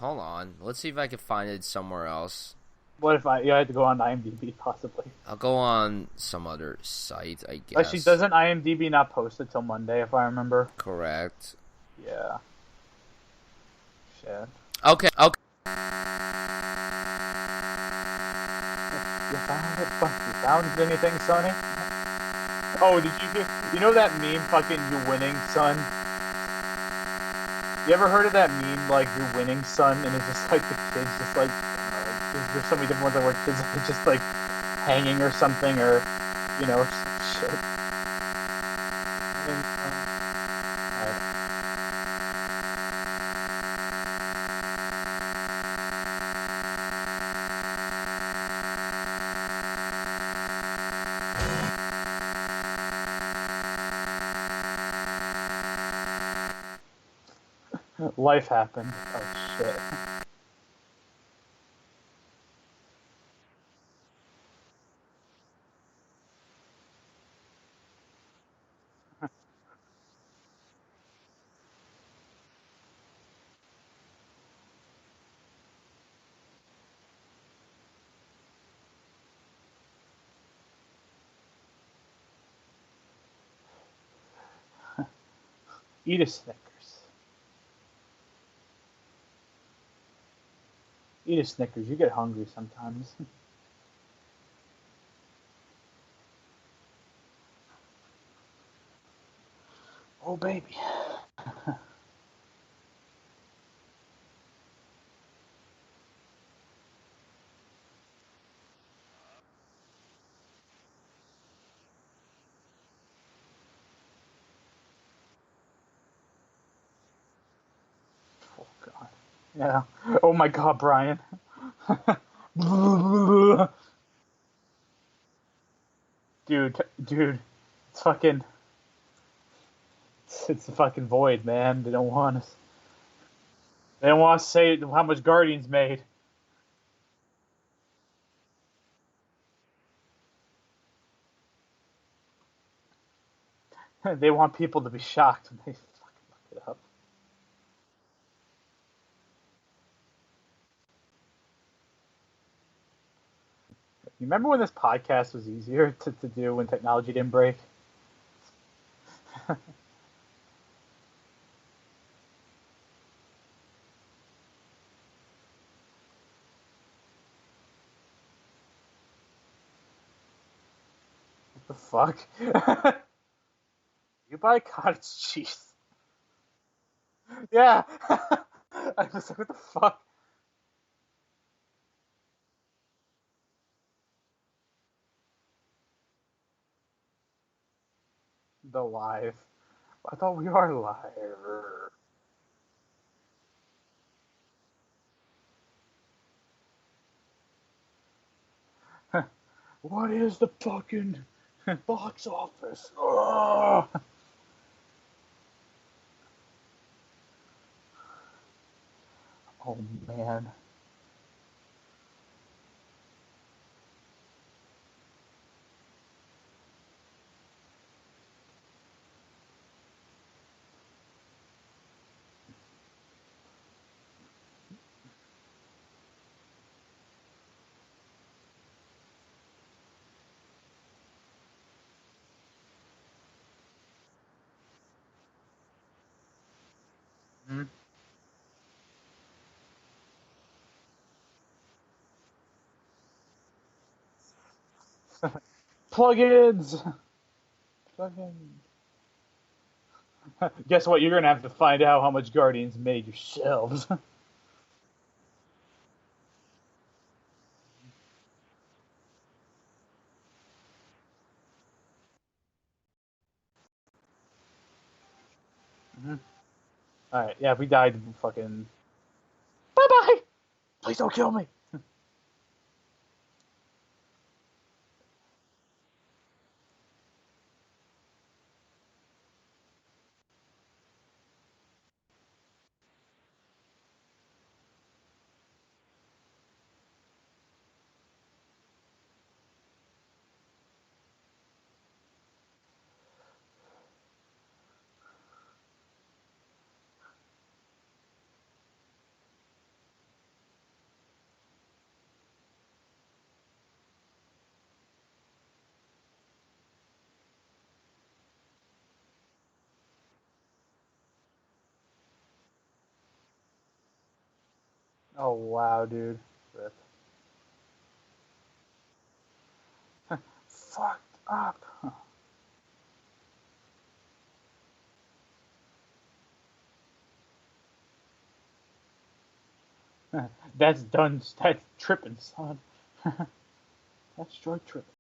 on. Let's see if I can find it somewhere else. What if I had to go on IMDb, possibly? I'll go on some other site, I guess. Actually, doesn't IMDb not post it till Monday, if I remember? Correct. Yeah. Shit. Okay. You found anything, Sonny? Oh, did you hear? You know that meme, fucking "you're winning, son"? You ever heard of that meme, like "you're winning, son"? And it's just like the kids, just like there's so many different ones where kids are just like hanging or something, or you know, shit. Life happened. Oh shit. Eat a Snickers. Eat a Snickers. You get hungry sometimes. Oh baby. Oh god. Yeah. Oh my god, Bryan. Dude, it's fucking, it's the fucking void, man. They don't want us. They don't want to say how much Guardians made. They want people to be shocked when they fucking look it up. You remember when this podcast was easier to do when technology didn't break? What the fuck? You buy cottage cheese? Yeah. I was like, what the fuck? The live. I thought we are live. What is the fucking box office? Ugh. Oh man. Hmm? Plugins. Plugins. Guess what? You're gonna have to find out how much Guardians made yourselves. Hmm. All right. Yeah, if we died, fucking. Bye bye. Please don't kill me. Oh wow, dude. Rip. Fucked up. That's done. That's tripping, son. That's straight tripping.